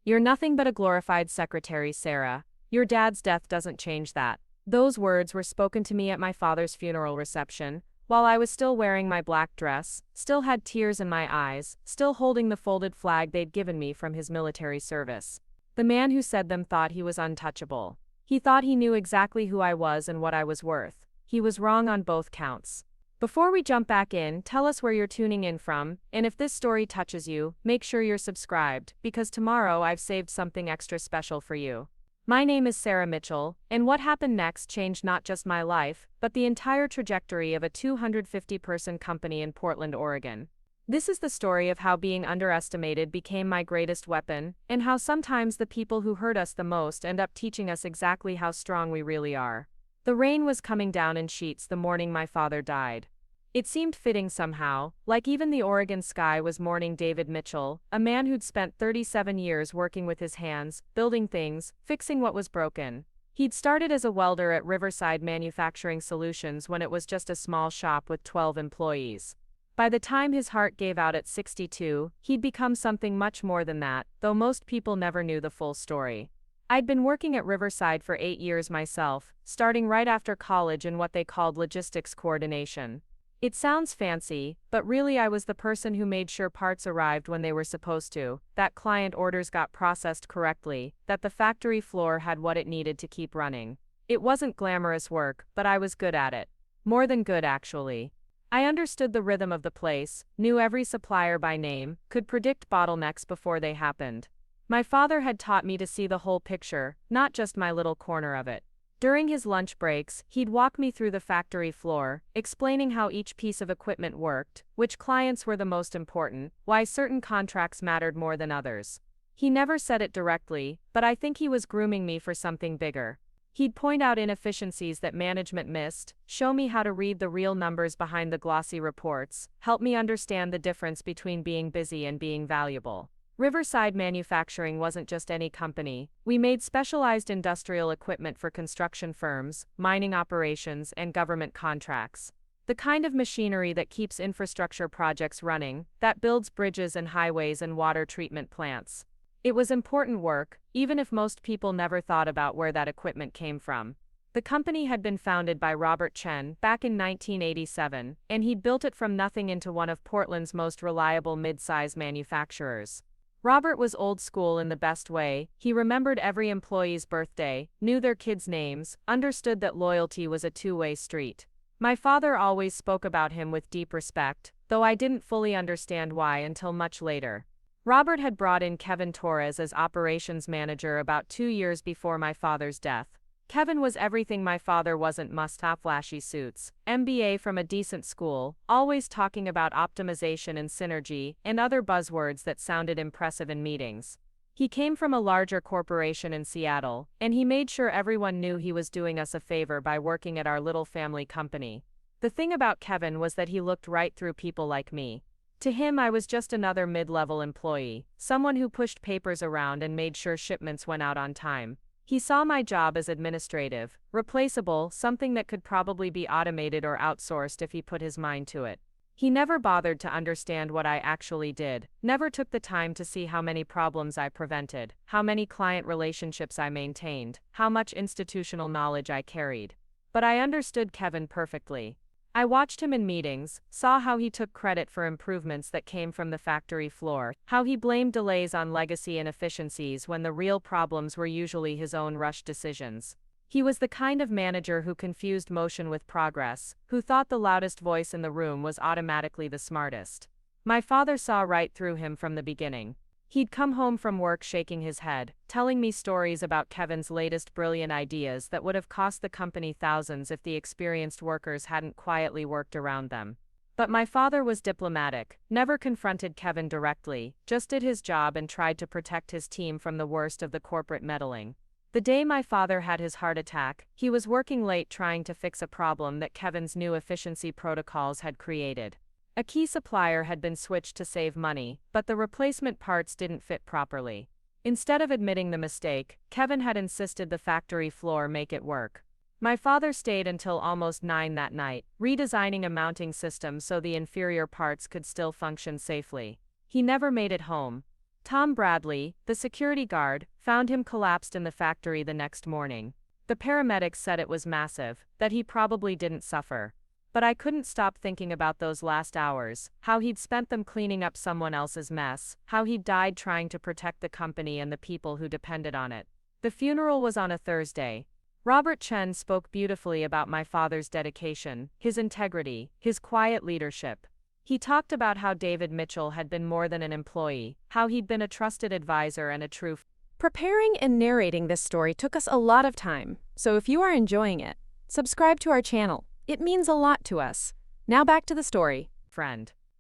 "You're nothing but a glorified secretary, Sarah. Your dad's death doesn't change that." Those words were spoken to me at my father's funeral reception, while I was still wearing my black dress, still had tears in my eyes, still holding the folded flag they'd given me from his military service. The man who said them thought he was untouchable. He thought he knew exactly who I was and what I was worth. He was wrong on both counts. Before we jump back in, tell us where you're tuning in from, and if this story touches you, make sure you're subscribed, because tomorrow I've saved something extra special for you. My name is Sarah Mitchell, and what happened next changed not just my life, but the entire trajectory of a 250-person company in Portland, Oregon. This is the story of how being underestimated became my greatest weapon, and how sometimes the people who hurt us the most end up teaching us exactly how strong we really are. The rain was coming down in sheets the morning my father died. It seemed fitting somehow, like even the Oregon sky was mourning David Mitchell, a man who'd spent 37 years working with his hands, building things, fixing what was broken. He'd started as a welder at Riverside Manufacturing Solutions when it was just a small shop with 12 employees. By the time his heart gave out at 62, he'd become something much more than that, though most people never knew the full story. I'd been working at Riverside for 8 years myself, starting right after college in what they called logistics coordination. It sounds fancy, but really I was the person who made sure parts arrived when they were supposed to, that client orders got processed correctly, that the factory floor had what it needed to keep running. It wasn't glamorous work, but I was good at it. More than good, actually. I understood the rhythm of the place, knew every supplier by name, could predict bottlenecks before they happened. My father had taught me to see the whole picture, not just my little corner of it. During his lunch breaks, he'd walk me through the factory floor, explaining how each piece of equipment worked, which clients were the most important, why certain contracts mattered more than others. He never said it directly, but I think he was grooming me for something bigger. He'd point out inefficiencies that management missed, show me how to read the real numbers behind the glossy reports, help me understand the difference between being busy and being valuable. Riverside Manufacturing wasn't just any company. We made specialized industrial equipment for construction firms, mining operations, and government contracts. The kind of machinery that keeps infrastructure projects running, that builds bridges and highways and water treatment plants. It was important work, even if most people never thought about where that equipment came from. The company had been founded by Robert Chen back in 1987, and he'd built it from nothing into one of Portland's most reliable mid-size manufacturers. Robert was old school in the best way. He remembered every employee's birthday, knew their kids' names, understood that loyalty was a two-way street. My father always spoke about him with deep respect, though I didn't fully understand why until much later. Robert had brought in Kevin Torres as operations manager about 2 years before my father's death. Kevin was everything my father wasn't: must-have flashy suits, MBA from a decent school, always talking about optimization and synergy, and other buzzwords that sounded impressive in meetings. He came from a larger corporation in Seattle, and he made sure everyone knew he was doing us a favor by working at our little family company. The thing about Kevin was that he looked right through people like me. To him, I was just another mid-level employee, someone who pushed papers around and made sure shipments went out on time. He saw my job as administrative, replaceable, something that could probably be automated or outsourced if he put his mind to it. He never bothered to understand what I actually did, never took the time to see how many problems I prevented, how many client relationships I maintained, how much institutional knowledge I carried. But I understood Kevin perfectly. I watched him in meetings, saw how he took credit for improvements that came from the factory floor, how he blamed delays on legacy inefficiencies when the real problems were usually his own rushed decisions. He was the kind of manager who confused motion with progress, who thought the loudest voice in the room was automatically the smartest. My father saw right through him from the beginning. He'd come home from work shaking his head, telling me stories about Kevin's latest brilliant ideas that would have cost the company thousands if the experienced workers hadn't quietly worked around them. But my father was diplomatic, never confronted Kevin directly, just did his job and tried to protect his team from the worst of the corporate meddling. The day my father had his heart attack, he was working late trying to fix a problem that Kevin's new efficiency protocols had created. A key supplier had been switched to save money, but the replacement parts didn't fit properly. Instead of admitting the mistake, Kevin had insisted the factory floor make it work. My father stayed until almost 9 that night, redesigning a mounting system so the inferior parts could still function safely. He never made it home. Tom Bradley, the security guard, found him collapsed in the factory the next morning. The paramedics said it was massive, that he probably didn't suffer. But I couldn't stop thinking about those last hours, how he'd spent them cleaning up someone else's mess, how he'd died trying to protect the company and the people who depended on it. The funeral was on a Thursday. Robert Chen spoke beautifully about my father's dedication, his integrity, his quiet leadership. He talked about how David Mitchell had been more than an employee, how he'd been a trusted advisor and a true friend. Preparing and narrating this story took us a lot of time, so if you are enjoying it, subscribe to our channel. It means a lot to us. Now back to the story.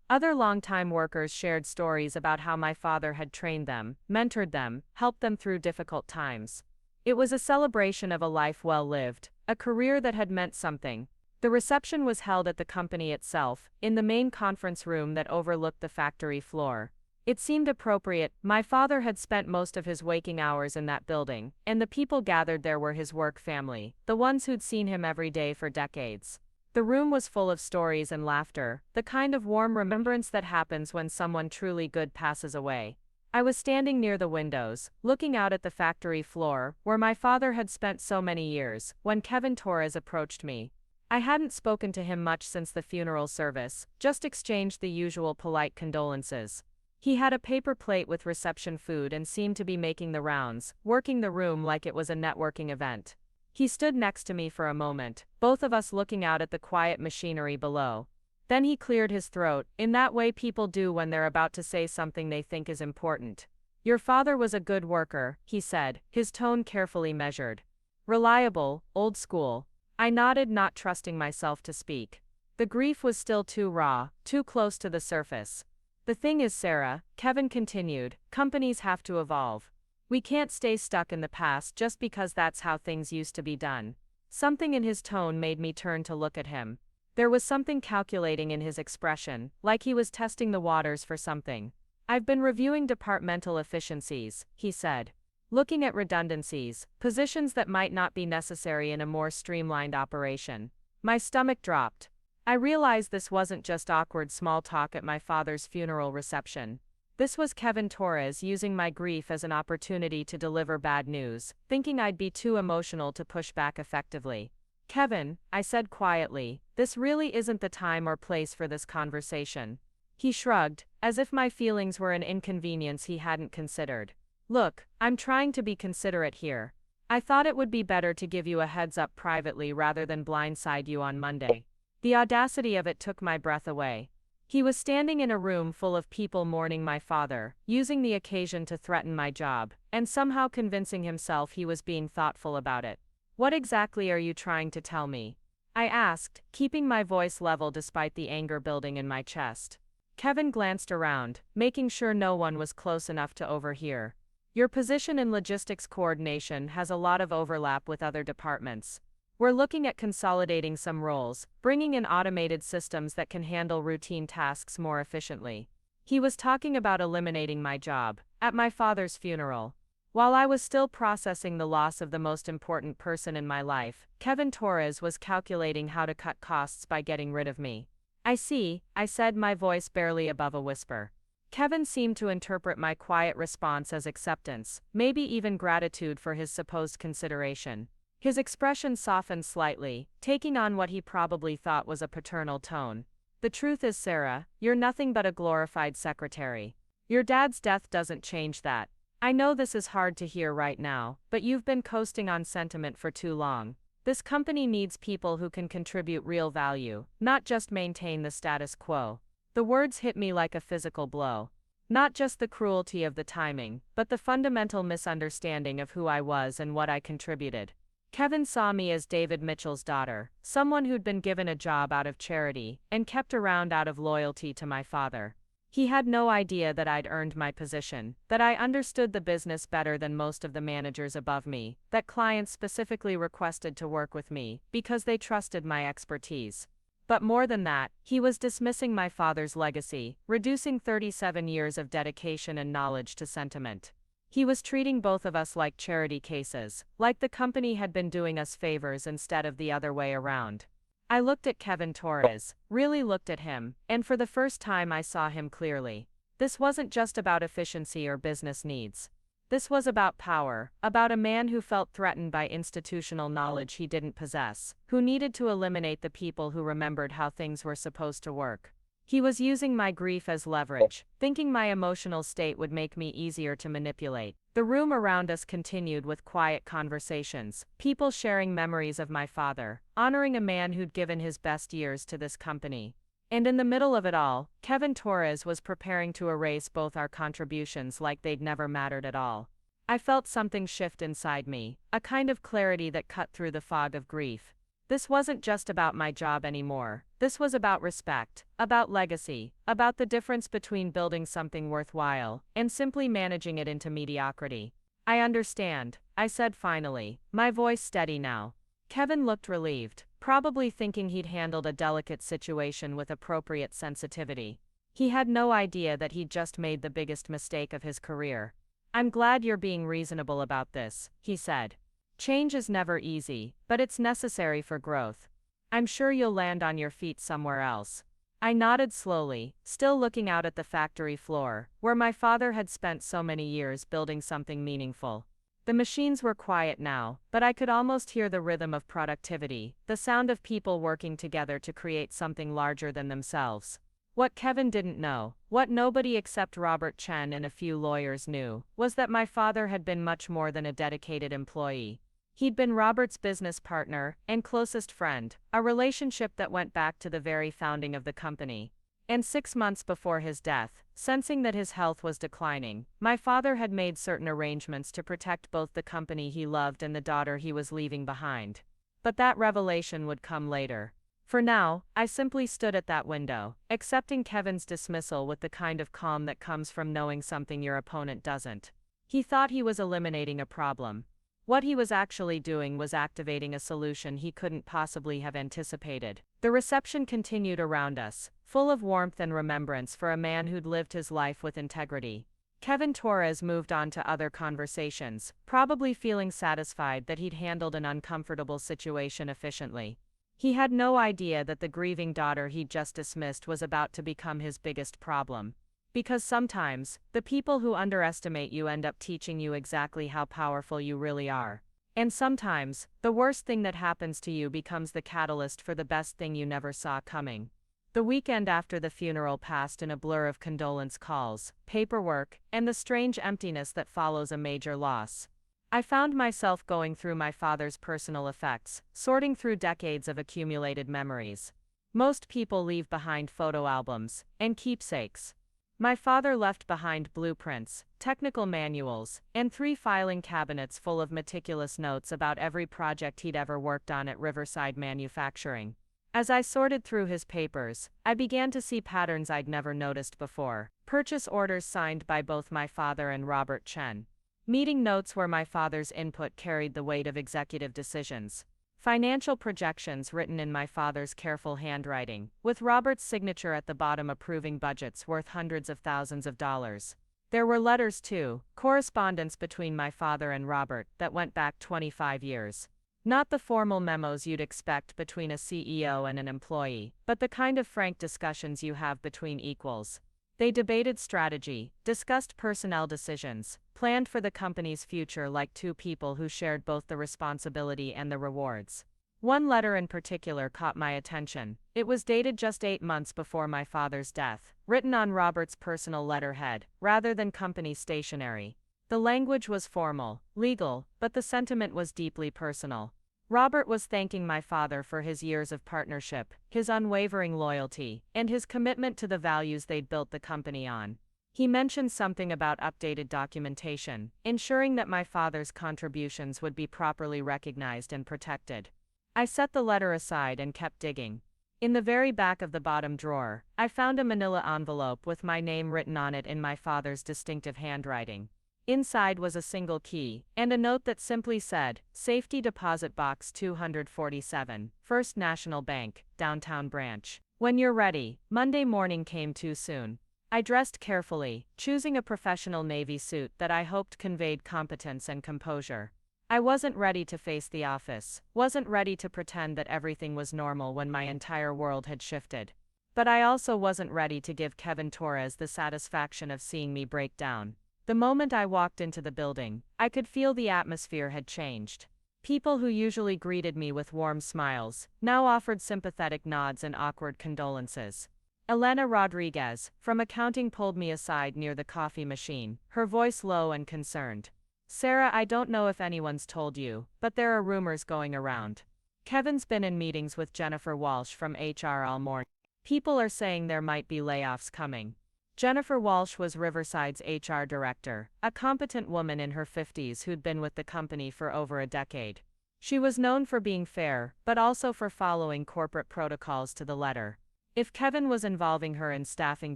Other longtime workers shared stories about how my father had trained them, mentored them, helped them through difficult times. It was a celebration of a life well lived, a career that had meant something. The reception was held at the company itself, in the main conference room that overlooked the factory floor. It seemed appropriate. My father had spent most of his waking hours in that building, and the people gathered there were his work family, the ones who'd seen him every day for decades. The room was full of stories and laughter, the kind of warm remembrance that happens when someone truly good passes away. I was standing near the windows, looking out at the factory floor, where my father had spent so many years, when Kevin Torres approached me. I hadn't spoken to him much since the funeral service, just exchanged the usual polite condolences. He had a paper plate with reception food and seemed to be making the rounds, working the room like it was a networking event. He stood next to me for a moment, both of us looking out at the quiet machinery below. Then he cleared his throat, in that way people do when they're about to say something they think is important. "Your father was a good worker," he said, his tone carefully measured. "Reliable, old school." I nodded, not trusting myself to speak. The grief was still too raw, too close to the surface. "The thing is, Sarah," Kevin continued, "companies have to evolve. We can't stay stuck in the past just because that's how things used to be done." Something in his tone made me turn to look at him. There was something calculating in his expression, like he was testing the waters for something. "I've been reviewing departmental efficiencies," he said. "Looking at redundancies, positions that might not be necessary in a more streamlined operation." My stomach dropped. I realized this wasn't just awkward small talk at my father's funeral reception. This was Kevin Torres using my grief as an opportunity to deliver bad news, thinking I'd be too emotional to push back effectively. "Kevin," I said quietly, "this really isn't the time or place for this conversation." He shrugged, as if my feelings were an inconvenience he hadn't considered. "Look, I'm trying to be considerate here. I thought it would be better to give you a heads up privately rather than blindside you on Monday." The audacity of it took my breath away. He was standing in a room full of people mourning my father, using the occasion to threaten my job, and somehow convincing himself he was being thoughtful about it. "What exactly are you trying to tell me?" I asked, keeping my voice level despite the anger building in my chest. Kevin glanced around, making sure no one was close enough to overhear. "Your position in logistics coordination has a lot of overlap with other departments. We're looking at consolidating some roles, bringing in automated systems that can handle routine tasks more efficiently." He was talking about eliminating my job, at my father's funeral. While I was still processing the loss of the most important person in my life, Kevin Torres was calculating how to cut costs by getting rid of me. "I see," I said, my voice barely above a whisper. Kevin seemed to interpret my quiet response as acceptance, maybe even gratitude for his supposed consideration. His expression softened slightly, taking on what he probably thought was a paternal tone. "The truth is, Sarah, you're nothing but a glorified secretary. Your dad's death doesn't change that. I know this is hard to hear right now, but you've been coasting on sentiment for too long. This company needs people who can contribute real value, not just maintain the status quo." The words hit me like a physical blow. Not just the cruelty of the timing, but the fundamental misunderstanding of who I was and what I contributed. Kevin saw me as David Mitchell's daughter, someone who'd been given a job out of charity, and kept around out of loyalty to my father. He had no idea that I'd earned my position, that I understood the business better than most of the managers above me, that clients specifically requested to work with me, because they trusted my expertise. But more than that, he was dismissing my father's legacy, reducing 37 years of dedication and knowledge to sentiment. He was treating both of us like charity cases, like the company had been doing us favors instead of the other way around. I looked at Kevin Torres, really looked at him, and for the first time I saw him clearly. This wasn't just about efficiency or business needs. This was about power, about a man who felt threatened by institutional knowledge he didn't possess, who needed to eliminate the people who remembered how things were supposed to work. He was using my grief as leverage, thinking my emotional state would make me easier to manipulate. The room around us continued with quiet conversations, people sharing memories of my father, honoring a man who'd given his best years to this company. And in the middle of it all, Kevin Torres was preparing to erase both our contributions like they'd never mattered at all. I felt something shift inside me, a kind of clarity that cut through the fog of grief. This wasn't just about my job anymore. This was about respect, about legacy, about the difference between building something worthwhile and simply managing it into mediocrity. I understand, I said finally, my voice steady now. Kevin looked relieved, probably thinking he'd handled a delicate situation with appropriate sensitivity. He had no idea that he'd just made the biggest mistake of his career. I'm glad you're being reasonable about this, he said. Change is never easy, but it's necessary for growth. I'm sure you'll land on your feet somewhere else. I nodded slowly, still looking out at the factory floor, where my father had spent so many years building something meaningful. The machines were quiet now, but I could almost hear the rhythm of productivity, the sound of people working together to create something larger than themselves. What Kevin didn't know, what nobody except Robert Chen and a few lawyers knew, was that my father had been much more than a dedicated employee. He'd been Robert's business partner and closest friend, a relationship that went back to the very founding of the company. And 6 months before his death, sensing that his health was declining, my father had made certain arrangements to protect both the company he loved and the daughter he was leaving behind. But that revelation would come later. For now, I simply stood at that window, accepting Kevin's dismissal with the kind of calm that comes from knowing something your opponent doesn't. He thought he was eliminating a problem. What he was actually doing was activating a solution he couldn't possibly have anticipated. The reception continued around us, full of warmth and remembrance for a man who'd lived his life with integrity. Kevin Torres moved on to other conversations, probably feeling satisfied that he'd handled an uncomfortable situation efficiently. He had no idea that the grieving daughter he'd just dismissed was about to become his biggest problem. Because sometimes, the people who underestimate you end up teaching you exactly how powerful you really are. And sometimes, the worst thing that happens to you becomes the catalyst for the best thing you never saw coming. The weekend after the funeral passed in a blur of condolence calls, paperwork, and the strange emptiness that follows a major loss. I found myself going through my father's personal effects, sorting through decades of accumulated memories. Most people leave behind photo albums and keepsakes. My father left behind blueprints, technical manuals, and 3 filing cabinets full of meticulous notes about every project he'd ever worked on at Riverside Manufacturing. As I sorted through his papers, I began to see patterns I'd never noticed before. Purchase orders signed by both my father and Robert Chen. Meeting notes where my father's input carried the weight of executive decisions. Financial projections written in my father's careful handwriting, with Robert's signature at the bottom approving budgets worth hundreds of thousands of dollars. There were letters too, correspondence between my father and Robert that went back 25 years. Not the formal memos you'd expect between a CEO and an employee, but the kind of frank discussions you have between equals. They debated strategy, discussed personnel decisions, planned for the company's future like 2 people who shared both the responsibility and the rewards. One letter in particular caught my attention. It was dated just 8 months before my father's death, written on Robert's personal letterhead, rather than company stationery. The language was formal, legal, but the sentiment was deeply personal. Robert was thanking my father for his years of partnership, his unwavering loyalty, and his commitment to the values they'd built the company on. He mentioned something about updated documentation, ensuring that my father's contributions would be properly recognized and protected. I set the letter aside and kept digging. In the very back of the bottom drawer, I found a manila envelope with my name written on it in my father's distinctive handwriting. Inside was a single key, and a note that simply said, Safety Deposit Box 247, First National Bank, Downtown Branch. When you're ready. Monday morning came too soon. I dressed carefully, choosing a professional navy suit that I hoped conveyed competence and composure. I wasn't ready to face the office, wasn't ready to pretend that everything was normal when my entire world had shifted. But I also wasn't ready to give Kevin Torres the satisfaction of seeing me break down. The moment I walked into the building, I could feel the atmosphere had changed. People who usually greeted me with warm smiles now offered sympathetic nods and awkward condolences. Elena Rodriguez, from accounting, pulled me aside near the coffee machine, her voice low and concerned. "Sarah, I don't know if anyone's told you, but there are rumors going around. Kevin's been in meetings with Jennifer Walsh from HR all morning. People are saying there might be layoffs coming." Jennifer Walsh was Riverside's HR director, a competent woman in her 50s who'd been with the company for over a decade. She was known for being fair, but also for following corporate protocols to the letter. If Kevin was involving her in staffing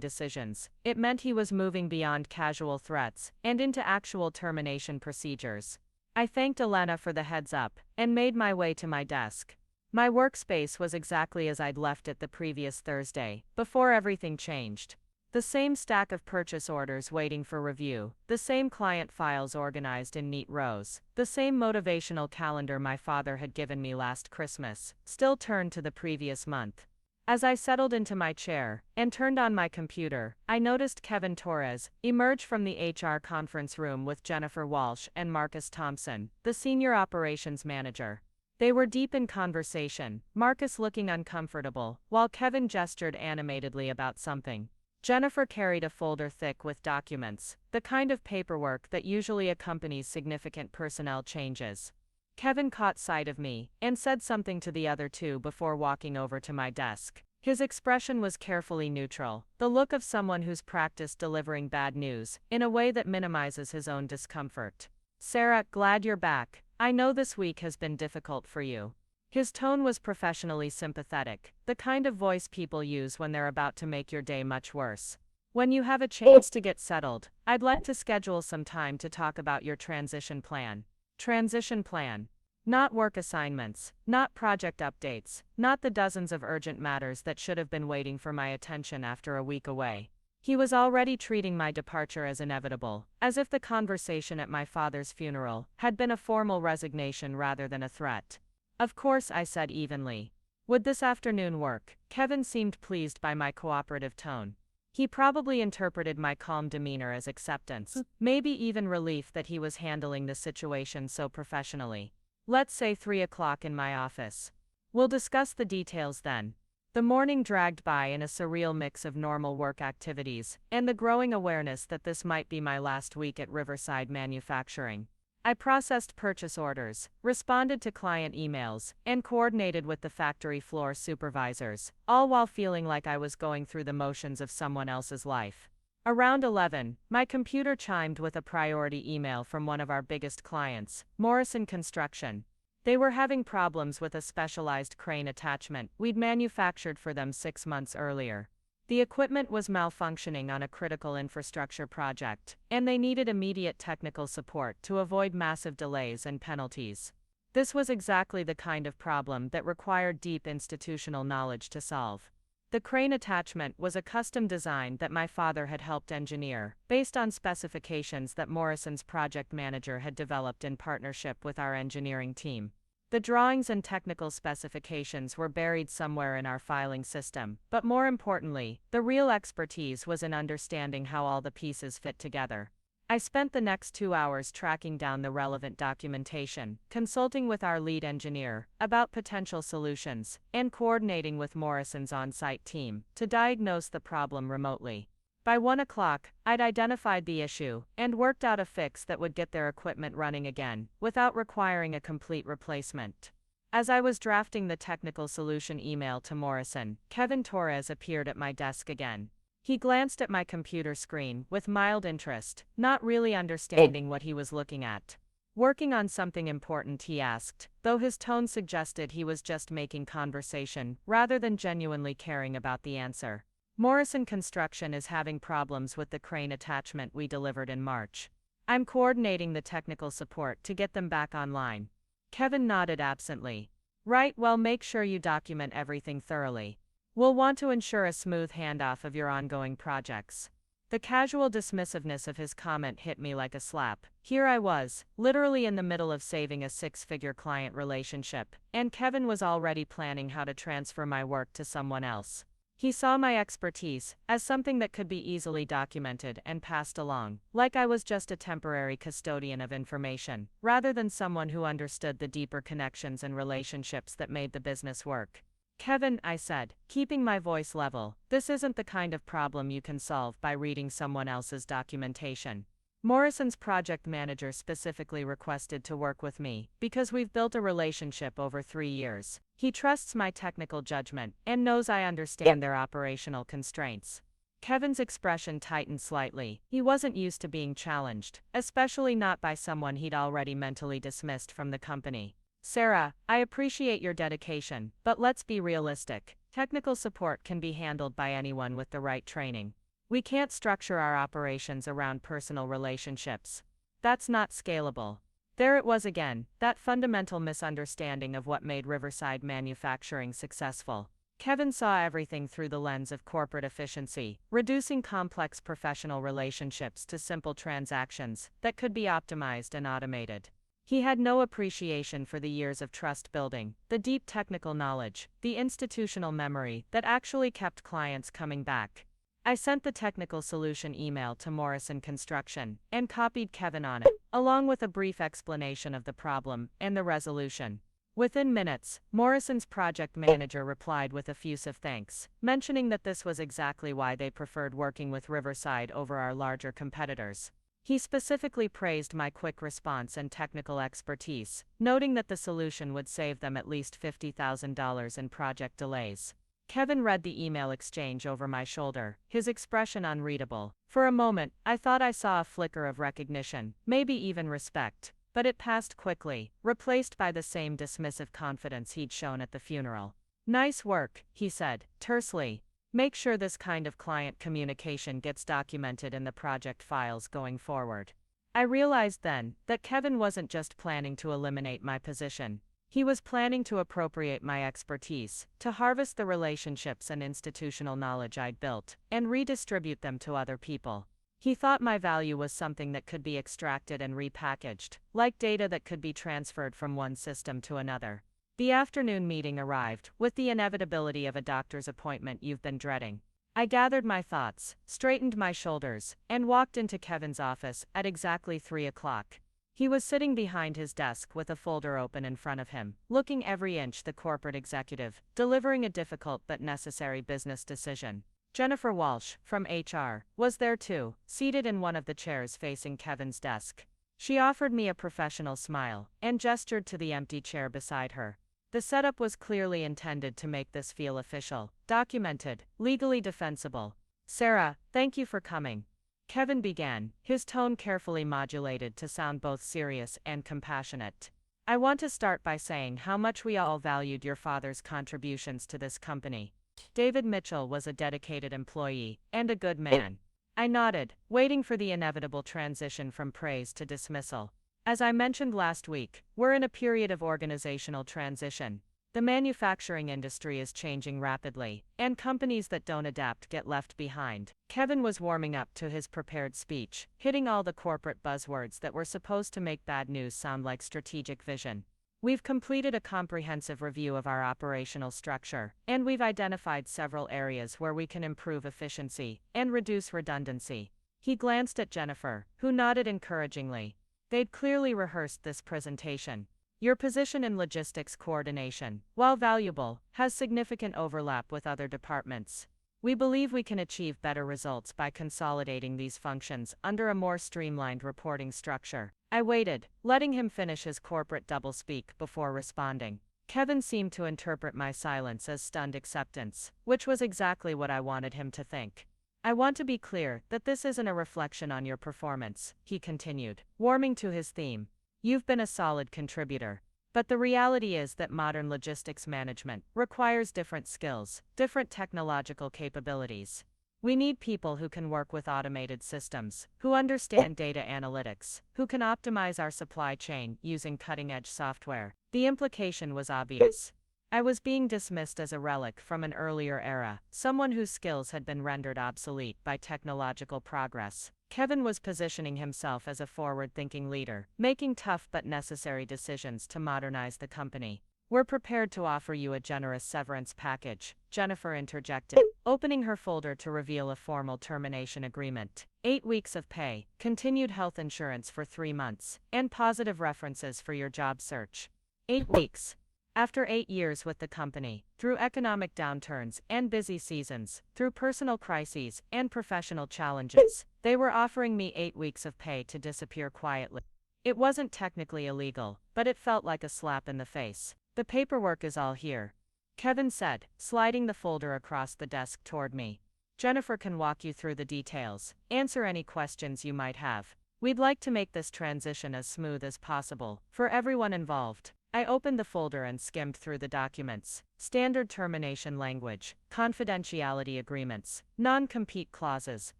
decisions, it meant he was moving beyond casual threats and into actual termination procedures. I thanked Elena for the heads up and made my way to my desk. My workspace was exactly as I'd left it the previous Thursday, before everything changed. The same stack of purchase orders waiting for review, the same client files organized in neat rows, the same motivational calendar my father had given me last Christmas, still turned to the previous month. As I settled into my chair and turned on my computer, I noticed Kevin Torres emerge from the HR conference room with Jennifer Walsh and Marcus Thompson, the senior operations manager. They were deep in conversation, Marcus looking uncomfortable, while Kevin gestured animatedly about something. Jennifer carried a folder thick with documents, the kind of paperwork that usually accompanies significant personnel changes. Kevin caught sight of me and said something to the other two before walking over to my desk. His expression was carefully neutral, the look of someone who's practiced delivering bad news in a way that minimizes his own discomfort. "Sarah, glad you're back. I know this week has been difficult for you." His tone was professionally sympathetic, the kind of voice people use when they're about to make your day much worse. "When you have a chance to get settled, I'd like to schedule some time to talk about your transition plan." Transition plan. Not work assignments, not project updates, not the dozens of urgent matters that should have been waiting for my attention after a week away. He was already treating my departure as inevitable, as if the conversation at my father's funeral had been a formal resignation rather than a threat. "Of course," I said evenly. "Would this afternoon work?" Kevin seemed pleased by my cooperative tone. He probably interpreted my calm demeanor as acceptance, maybe even relief that he was handling the situation so professionally. "Let's say 3 o'clock in my office. We'll discuss the details then." The morning dragged by in a surreal mix of normal work activities and the growing awareness that this might be my last week at Riverside Manufacturing. I processed purchase orders, responded to client emails, and coordinated with the factory floor supervisors, all while feeling like I was going through the motions of someone else's life. Around 11, my computer chimed with a priority email from one of our biggest clients, Morrison Construction. They were having problems with a specialized crane attachment we'd manufactured for them 6 months earlier. The equipment was malfunctioning on a critical infrastructure project, and they needed immediate technical support to avoid massive delays and penalties. This was exactly the kind of problem that required deep institutional knowledge to solve. The crane attachment was a custom design that my father had helped engineer, based on specifications that Morrison's project manager had developed in partnership with our engineering team. The drawings and technical specifications were buried somewhere in our filing system, but more importantly, the real expertise was in understanding how all the pieces fit together. I spent the next 2 hours tracking down the relevant documentation, consulting with our lead engineer about potential solutions, and coordinating with Morrison's on-site team to diagnose the problem remotely. By 1 o'clock, I'd identified the issue and worked out a fix that would get their equipment running again, without requiring a complete replacement. As I was drafting the technical solution email to Morrison, Kevin Torres appeared at my desk again. He glanced at my computer screen with mild interest, not really understanding what he was looking at. "Working on something important?" he asked, though his tone suggested he was just making conversation rather than genuinely caring about the answer. "Morrison Construction is having problems with the crane attachment we delivered in March. I'm coordinating the technical support to get them back online." Kevin nodded absently. "Right, well, make sure you document everything thoroughly. We'll want to ensure a smooth handoff of your ongoing projects." The casual dismissiveness of his comment hit me like a slap. Here I was, literally in the middle of saving a 6-figure client relationship, and Kevin was already planning how to transfer my work to someone else. He saw my expertise as something that could be easily documented and passed along, like I was just a temporary custodian of information, rather than someone who understood the deeper connections and relationships that made the business work. Kevin, I said, keeping my voice level, this isn't the kind of problem you can solve by reading someone else's documentation. Morrison's project manager specifically requested to work with me because we've built a relationship over 3 years. He trusts my technical judgment and knows I understand their operational constraints. Kevin's expression tightened slightly. He wasn't used to being challenged, especially not by someone he'd already mentally dismissed from the company. Sarah, I appreciate your dedication, but let's be realistic. Technical support can be handled by anyone with the right training. We can't structure our operations around personal relationships. That's not scalable. There it was again, that fundamental misunderstanding of what made Riverside Manufacturing successful. Kevin saw everything through the lens of corporate efficiency, reducing complex professional relationships to simple transactions that could be optimized and automated. He had no appreciation for the years of trust building, the deep technical knowledge, the institutional memory that actually kept clients coming back. I sent the technical solution email to Morrison Construction and copied Kevin on it, along with a brief explanation of the problem and the resolution. Within minutes, Morrison's project manager replied with effusive thanks, mentioning that this was exactly why they preferred working with Riverside over our larger competitors. He specifically praised my quick response and technical expertise, noting that the solution would save them at least $50,000 in project delays. Kevin read the email exchange over my shoulder, his expression unreadable. For a moment, I thought I saw a flicker of recognition, maybe even respect, but it passed quickly, replaced by the same dismissive confidence he'd shown at the funeral. Nice work, he said, tersely. Make sure this kind of client communication gets documented in the project files going forward. I realized then that Kevin wasn't just planning to eliminate my position. He was planning to appropriate my expertise, to harvest the relationships and institutional knowledge I'd built, and redistribute them to other people. He thought my value was something that could be extracted and repackaged, like data that could be transferred from one system to another. The afternoon meeting arrived, with the inevitability of a doctor's appointment you've been dreading. I gathered my thoughts, straightened my shoulders, and walked into Kevin's office at exactly 3 o'clock. He was sitting behind his desk with a folder open in front of him, looking every inch the corporate executive, delivering a difficult but necessary business decision. Jennifer Walsh, from HR, was there too, seated in one of the chairs facing Kevin's desk. She offered me a professional smile, and gestured to the empty chair beside her. The setup was clearly intended to make this feel official, documented, legally defensible. Sarah, thank you for coming. Kevin began, his tone carefully modulated to sound both serious and compassionate. I want to start by saying how much we all valued your father's contributions to this company. David Mitchell was a dedicated employee, and a good man. I nodded, waiting for the inevitable transition from praise to dismissal. As I mentioned last week, we're in a period of organizational transition. The manufacturing industry is changing rapidly, and companies that don't adapt get left behind. Kevin was warming up to his prepared speech, hitting all the corporate buzzwords that were supposed to make bad news sound like strategic vision. We've completed a comprehensive review of our operational structure, and we've identified several areas where we can improve efficiency and reduce redundancy. He glanced at Jennifer, who nodded encouragingly. They'd clearly rehearsed this presentation. Your position in logistics coordination, while valuable, has significant overlap with other departments. We believe we can achieve better results by consolidating these functions under a more streamlined reporting structure. I waited, letting him finish his corporate doublespeak before responding. Kevin seemed to interpret my silence as stunned acceptance, which was exactly what I wanted him to think. I want to be clear that this isn't a reflection on your performance, he continued, warming to his theme. You've been a solid contributor. But the reality is that modern logistics management requires different skills, different technological capabilities. We need people who can work with automated systems, who understand data analytics, who can optimize our supply chain using cutting-edge software. The implication was obvious. I was being dismissed as a relic from an earlier era, someone whose skills had been rendered obsolete by technological progress. Kevin was positioning himself as a forward-thinking leader, making tough but necessary decisions to modernize the company. "We're prepared to offer you a generous severance package," Jennifer interjected, opening her folder to reveal a formal termination agreement. 8 weeks of pay, continued health insurance for 3 months, and positive references for your job search. 8 weeks. After 8 years with the company, through economic downturns and busy seasons, through personal crises and professional challenges, they were offering me 8 weeks of pay to disappear quietly. It wasn't technically illegal, but it felt like a slap in the face. "The paperwork is all here," Kevin said, sliding the folder across the desk toward me. "Jennifer can walk you through the details, answer any questions you might have. We'd like to make this transition as smooth as possible for everyone involved." I opened the folder and skimmed through the documents. Standard termination language, confidentiality agreements, non-compete clauses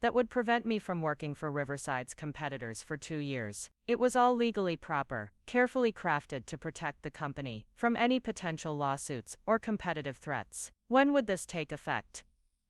that would prevent me from working for Riverside's competitors for 2 years. It was all legally proper, carefully crafted to protect the company from any potential lawsuits or competitive threats. "When would this take effect?"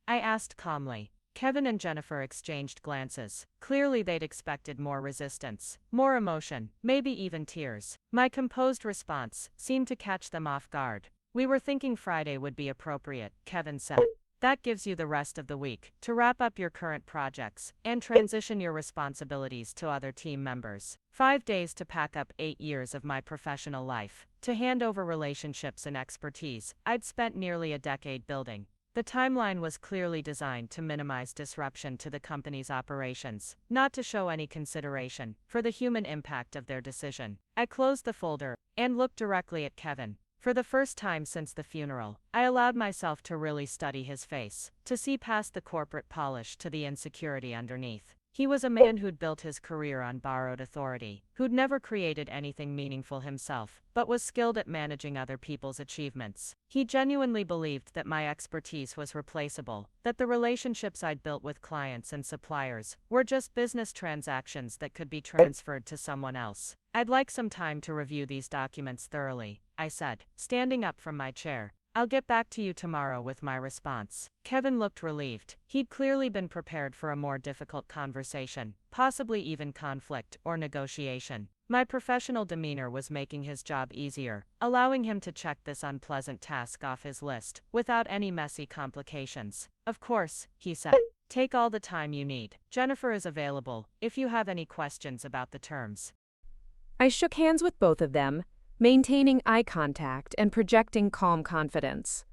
I asked calmly. Kevin and Jennifer exchanged glances. Clearly they'd expected more resistance, more emotion, maybe even tears. My composed response seemed to catch them off guard. "We were thinking Friday would be appropriate," Kevin said. "That gives you the rest of the week to wrap up your current projects and transition your responsibilities to other team members. 5 days to pack up 8 years of my professional life, to hand over relationships and expertise I'd spent nearly a decade building." The timeline was clearly designed to minimize disruption to the company's operations, not to show any consideration for the human impact of their decision. I closed the folder and looked directly at Kevin. For the first time since the funeral, I allowed myself to really study his face, to see past the corporate polish to the insecurity underneath. He was a man who'd built his career on borrowed authority, who'd never created anything meaningful himself, but was skilled at managing other people's achievements. He genuinely believed that my expertise was replaceable, that the relationships I'd built with clients and suppliers were just business transactions that could be transferred to someone else. "I'd like some time to review these documents thoroughly," I said, standing up from my chair. "I'll get back to you tomorrow with my response." Kevin looked relieved. He'd clearly been prepared for a more difficult conversation, possibly even conflict or negotiation. My professional demeanor was making his job easier, allowing him to check this unpleasant task off his list without any messy complications. "Of course," he said. "Take all the time you need. Jennifer is available if you have any questions about the terms." I shook hands with both of them, maintaining eye contact and projecting calm confidence.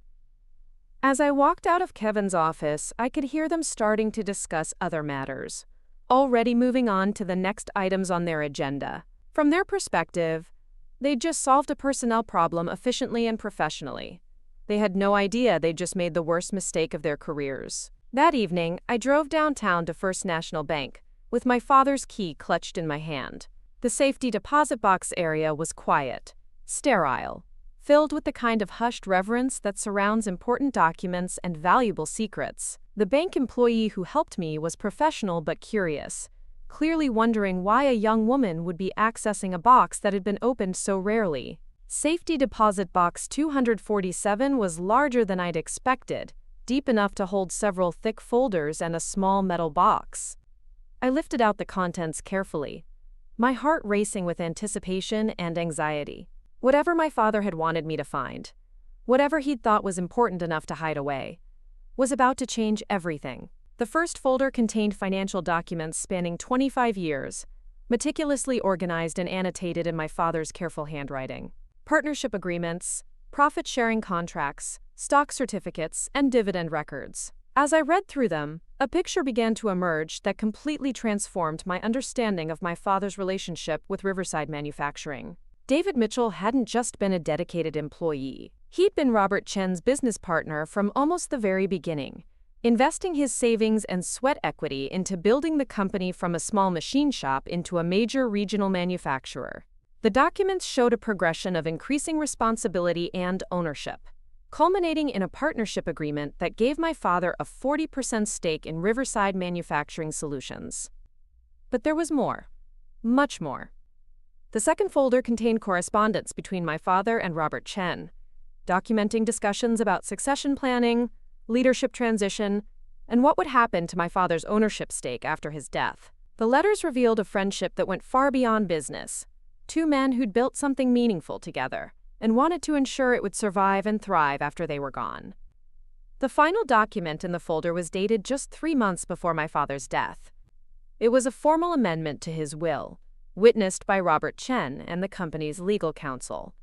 As I walked out of Kevin's office, I could hear them starting to discuss other matters, already moving on to the next items on their agenda. From their perspective, they'd just solved a personnel problem efficiently and professionally. They had no idea they'd just made the worst mistake of their careers. That evening, I drove downtown to First National Bank, with my father's key clutched in my hand. The safety deposit box area was quiet, sterile, filled with the kind of hushed reverence that surrounds important documents and valuable secrets. The bank employee who helped me was professional but curious, clearly wondering why a young woman would be accessing a box that had been opened so rarely. Safety deposit box 247 was larger than I'd expected, deep enough to hold several thick folders and a small metal box. I lifted out the contents carefully, my heart racing with anticipation and anxiety. Whatever my father had wanted me to find, whatever he'd thought was important enough to hide away, was about to change everything. The first folder contained financial documents spanning 25 years, meticulously organized and annotated in my father's careful handwriting. Partnership agreements, profit-sharing contracts, stock certificates, and dividend records. As I read through them, a picture began to emerge that completely transformed my understanding of my father's relationship with Riverside Manufacturing. David Mitchell hadn't just been a dedicated employee. He'd been Robert Chen's business partner from almost the very beginning, investing his savings and sweat equity into building the company from a small machine shop into a major regional manufacturer. The documents showed a progression of increasing responsibility and ownership, culminating in a partnership agreement that gave my father a 40% stake in Riverside Manufacturing Solutions. But there was more. Much more. The second folder contained correspondence between my father and Robert Chen, documenting discussions about succession planning, leadership transition, and what would happen to my father's ownership stake after his death. The letters revealed a friendship that went far beyond business, two men who'd built something meaningful together, and wanted to ensure it would survive and thrive after they were gone. The final document in the folder was dated just 3 months before my father's death. It was a formal amendment to his will, witnessed by Robert Chen and the company's legal counsel.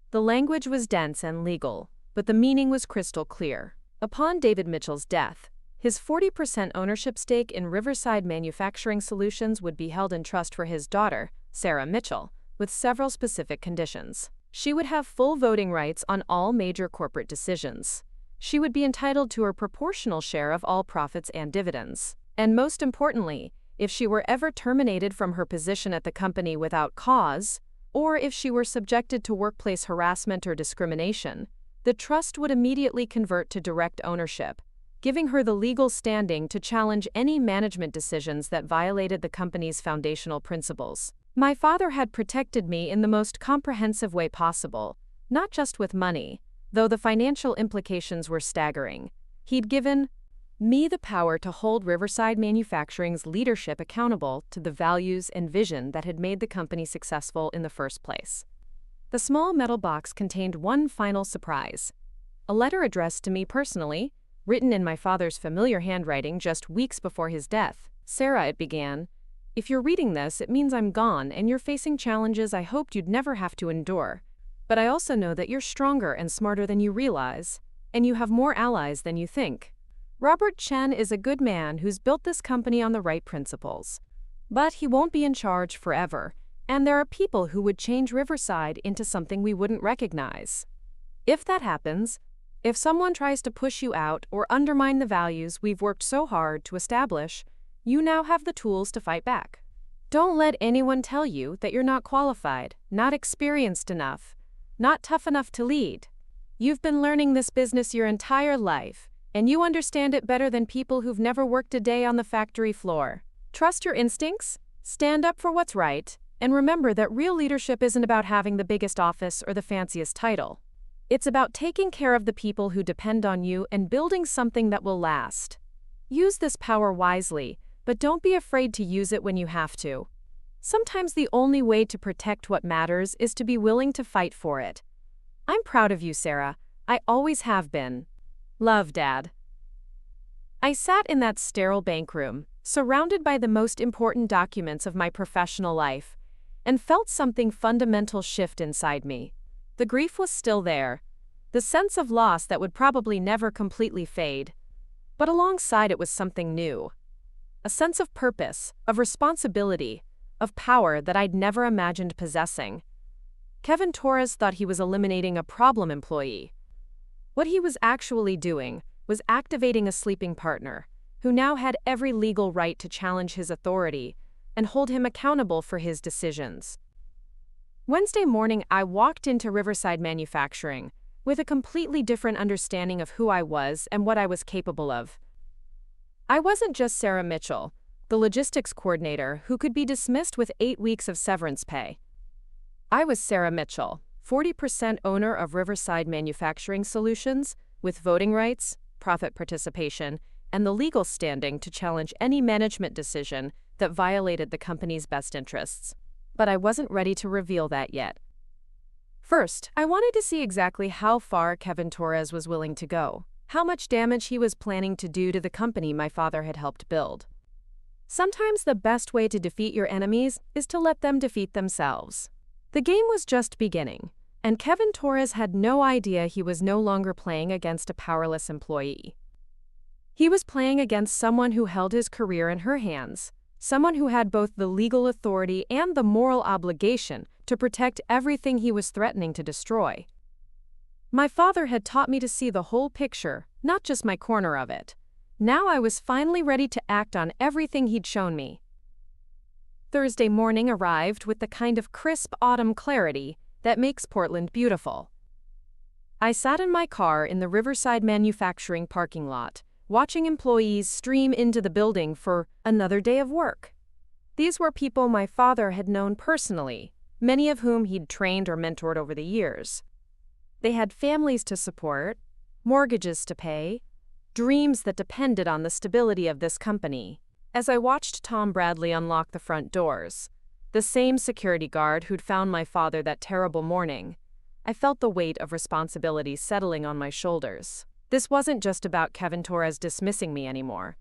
The language was dense and legal, but the meaning was crystal clear. Upon David Mitchell's death, his 40% ownership stake in Riverside Manufacturing Solutions would be held in trust for his daughter, Sarah Mitchell, with several specific conditions. She would have full voting rights on all major corporate decisions. She would be entitled to her proportional share of all profits and dividends. And most importantly, if she were ever terminated from her position at the company without cause, or if she were subjected to workplace harassment or discrimination, the trust would immediately convert to direct ownership, giving her the legal standing to challenge any management decisions that violated the company's foundational principles. My father had protected me in the most comprehensive way possible, not just with money, though the financial implications were staggering. He'd given me the power to hold Riverside Manufacturing's leadership accountable to the values and vision that had made the company successful in the first place. The small metal box contained one final surprise: a letter addressed to me personally, written in my father's familiar handwriting just weeks before his death. "Sarah," it began, "if you're reading this, it means I'm gone and you're facing challenges I hoped you'd never have to endure. But I also know that you're stronger and smarter than you realize, and you have more allies than you think. Robert Chen is a good man who's built this company on the right principles. But he won't be in charge forever, and there are people who would change Riverside into something we wouldn't recognize. If that happens, if someone tries to push you out or undermine the values we've worked so hard to establish, you now have the tools to fight back. Don't let anyone tell you that you're not qualified, not experienced enough, not tough enough to lead. You've been learning this business your entire life, and you understand it better than people who've never worked a day on the factory floor. Trust your instincts, stand up for what's right, and remember that real leadership isn't about having the biggest office or the fanciest title. It's about taking care of the people who depend on you and building something that will last. Use this power wisely, but don't be afraid to use it when you have to. Sometimes the only way to protect what matters is to be willing to fight for it. I'm proud of you, Sarah. I always have been. Love, Dad." I sat in that sterile bank room, surrounded by the most important documents of my professional life, and felt something fundamental shift inside me. The grief was still there, the sense of loss that would probably never completely fade. But alongside it was something new. A sense of purpose, of responsibility, of power that I'd never imagined possessing. Kevin Torres thought he was eliminating a problem employee. What he was actually doing was activating a sleeping partner, who now had every legal right to challenge his authority and hold him accountable for his decisions. Wednesday morning, I walked into Riverside Manufacturing with a completely different understanding of who I was and what I was capable of. I wasn't just Sarah Mitchell, the logistics coordinator who could be dismissed with 8 weeks of severance pay. I was Sarah Mitchell, 40% owner of Riverside Manufacturing Solutions, with voting rights, profit participation, and the legal standing to challenge any management decision that violated the company's best interests. But I wasn't ready to reveal that yet. First, I wanted to see exactly how far Kevin Torres was willing to go, how much damage he was planning to do to the company my father had helped build. Sometimes the best way to defeat your enemies is to let them defeat themselves. The game was just beginning, and Kevin Torres had no idea he was no longer playing against a powerless employee. He was playing against someone who held his career in her hands, someone who had both the legal authority and the moral obligation to protect everything he was threatening to destroy. My father had taught me to see the whole picture, not just my corner of it. Now I was finally ready to act on everything he'd shown me. Thursday morning arrived with the kind of crisp autumn clarity that makes Portland beautiful. I sat in my car in the Riverside Manufacturing parking lot, watching employees stream into the building for another day of work. These were people my father had known personally, many of whom he'd trained or mentored over the years. They had families to support, mortgages to pay, dreams that depended on the stability of this company. As I watched Tom Bradley unlock the front doors, the same security guard who'd found my father that terrible morning, I felt the weight of responsibility settling on my shoulders. This wasn't just about Kevin Torres dismissing me anymore.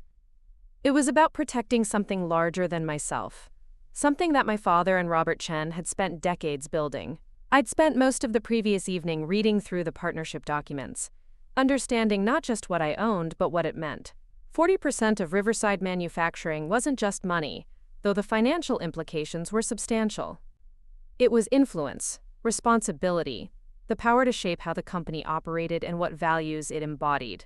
It was about protecting something larger than myself. Something that my father and Robert Chen had spent decades building. I'd spent most of the previous evening reading through the partnership documents, understanding not just what I owned, but what it meant. 40% of Riverside Manufacturing wasn't just money, though the financial implications were substantial. It was influence, responsibility, the power to shape how the company operated and what values it embodied.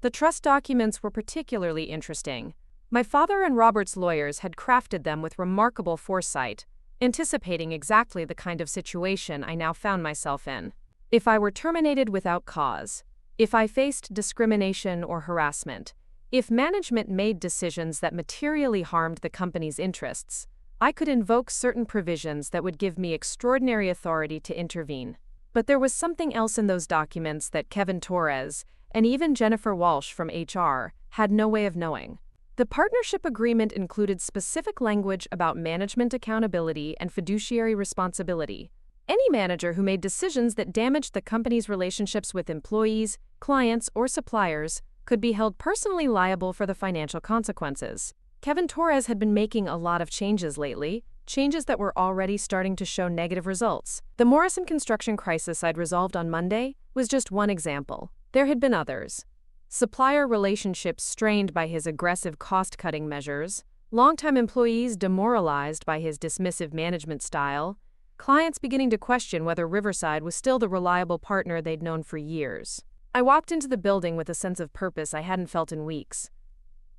The trust documents were particularly interesting. My father and Robert's lawyers had crafted them with remarkable foresight, anticipating exactly the kind of situation I now found myself in. If I were terminated without cause, if I faced discrimination or harassment, if management made decisions that materially harmed the company's interests, I could invoke certain provisions that would give me extraordinary authority to intervene. But there was something else in those documents that Kevin Torres, and even Jennifer Walsh from HR, had no way of knowing. The partnership agreement included specific language about management accountability and fiduciary responsibility. Any manager who made decisions that damaged the company's relationships with employees, clients, or suppliers could be held personally liable for the financial consequences. Kevin Torres had been making a lot of changes lately, changes that were already starting to show negative results. The Morrison construction crisis I'd resolved on Monday was just one example. There had been others. Supplier relationships strained by his aggressive cost-cutting measures, longtime employees demoralized by his dismissive management style, clients beginning to question whether Riverside was still the reliable partner they'd known for years. I walked into the building with a sense of purpose I hadn't felt in weeks.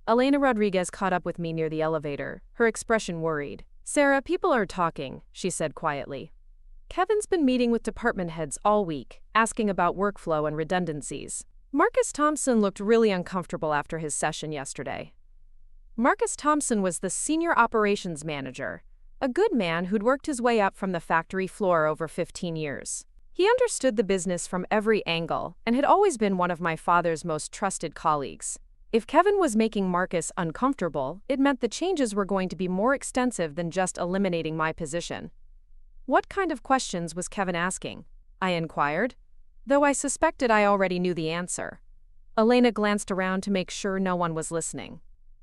Elena Rodriguez caught up with me near the elevator, her expression worried. "Sarah, people are talking," she said quietly. "Kevin's been meeting with department heads all week, asking about workflow and redundancies." Marcus Thompson looked really uncomfortable after his session yesterday. Marcus Thompson was the senior operations manager, a good man who'd worked his way up from the factory floor over 15 years. He understood the business from every angle and had always been one of my father's most trusted colleagues. If Kevin was making Marcus uncomfortable, it meant the changes were going to be more extensive than just eliminating my position. "What kind of questions was Kevin asking?" I inquired, though I suspected I already knew the answer. Elena glanced around to make sure no one was listening.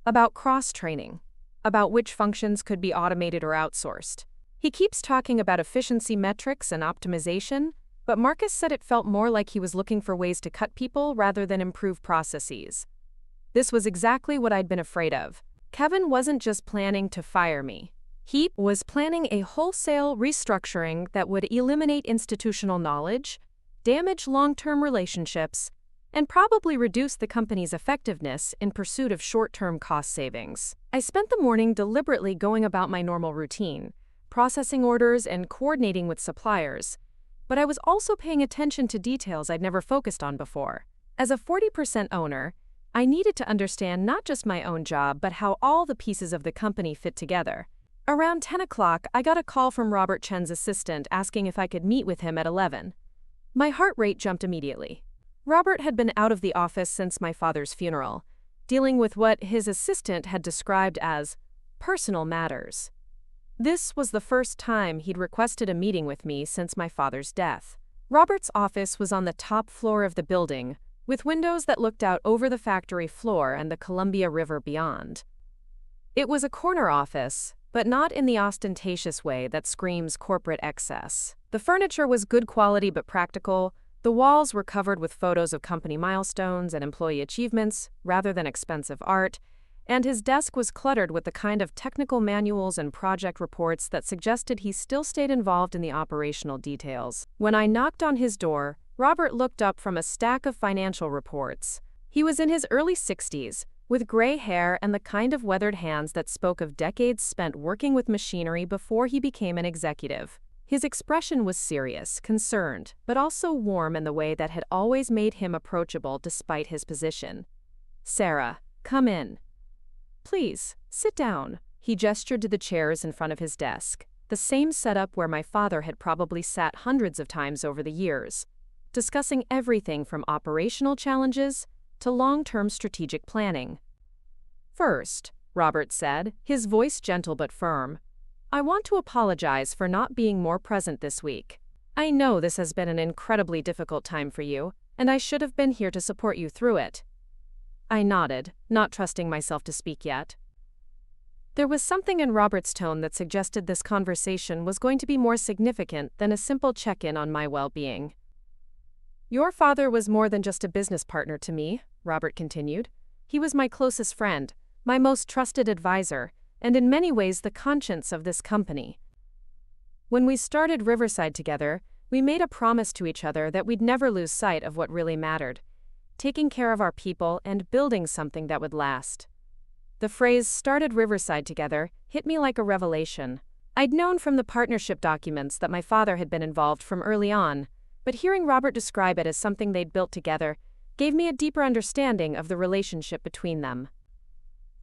"About cross-training. About which functions could be automated or outsourced. He keeps talking about efficiency metrics and optimization, but Marcus said it felt more like he was looking for ways to cut people rather than improve processes." This was exactly what I'd been afraid of. Kevin wasn't just planning to fire me. He was planning a wholesale restructuring that would eliminate institutional knowledge, damage long-term relationships, and probably reduce the company's effectiveness in pursuit of short-term cost savings. I spent the morning deliberately going about my normal routine, processing orders and coordinating with suppliers, but I was also paying attention to details I'd never focused on before. As a 40% owner, I needed to understand not just my own job, but how all the pieces of the company fit together. Around 10 o'clock, I got a call from Robert Chen's assistant asking if I could meet with him at 11. My heart rate jumped immediately. Robert had been out of the office since my father's funeral, dealing with what his assistant had described as personal matters. This was the first time he'd requested a meeting with me since my father's death. Robert's office was on the top floor of the building, with windows that looked out over the factory floor and the Columbia River beyond. It was a corner office, but not in the ostentatious way that screams corporate excess. The furniture was good quality but practical. The walls were covered with photos of company milestones and employee achievements, rather than expensive art, and his desk was cluttered with the kind of technical manuals and project reports that suggested he still stayed involved in the operational details. When I knocked on his door, Robert looked up from a stack of financial reports. He was in his early 60s, with gray hair and the kind of weathered hands that spoke of decades spent working with machinery before he became an executive. His expression was serious, concerned, but also warm in the way that had always made him approachable despite his position. "Sarah, come in. Please, sit down." He gestured to the chairs in front of his desk, the same setup where my father had probably sat hundreds of times over the years, discussing everything from operational challenges to long-term strategic planning. "First," Robert said, his voice gentle but firm, "I want to apologize for not being more present this week. I know this has been an incredibly difficult time for you, and I should have been here to support you through it. I nodded, not trusting myself to speak yet. There was something in Robert's tone that suggested this conversation was going to be more significant than a simple check-in on my well-being. Your father was more than just a business partner to me, Robert continued. He was my closest friend, my most trusted advisor, and in many ways the conscience of this company. When we started Riverside together, we made a promise to each other that we'd never lose sight of what really mattered, taking care of our people and building something that would last. The phrase "started Riverside together" hit me like a revelation. I'd known from the partnership documents that my father had been involved from early on, but hearing Robert describe it as something they'd built together gave me a deeper understanding of the relationship between them.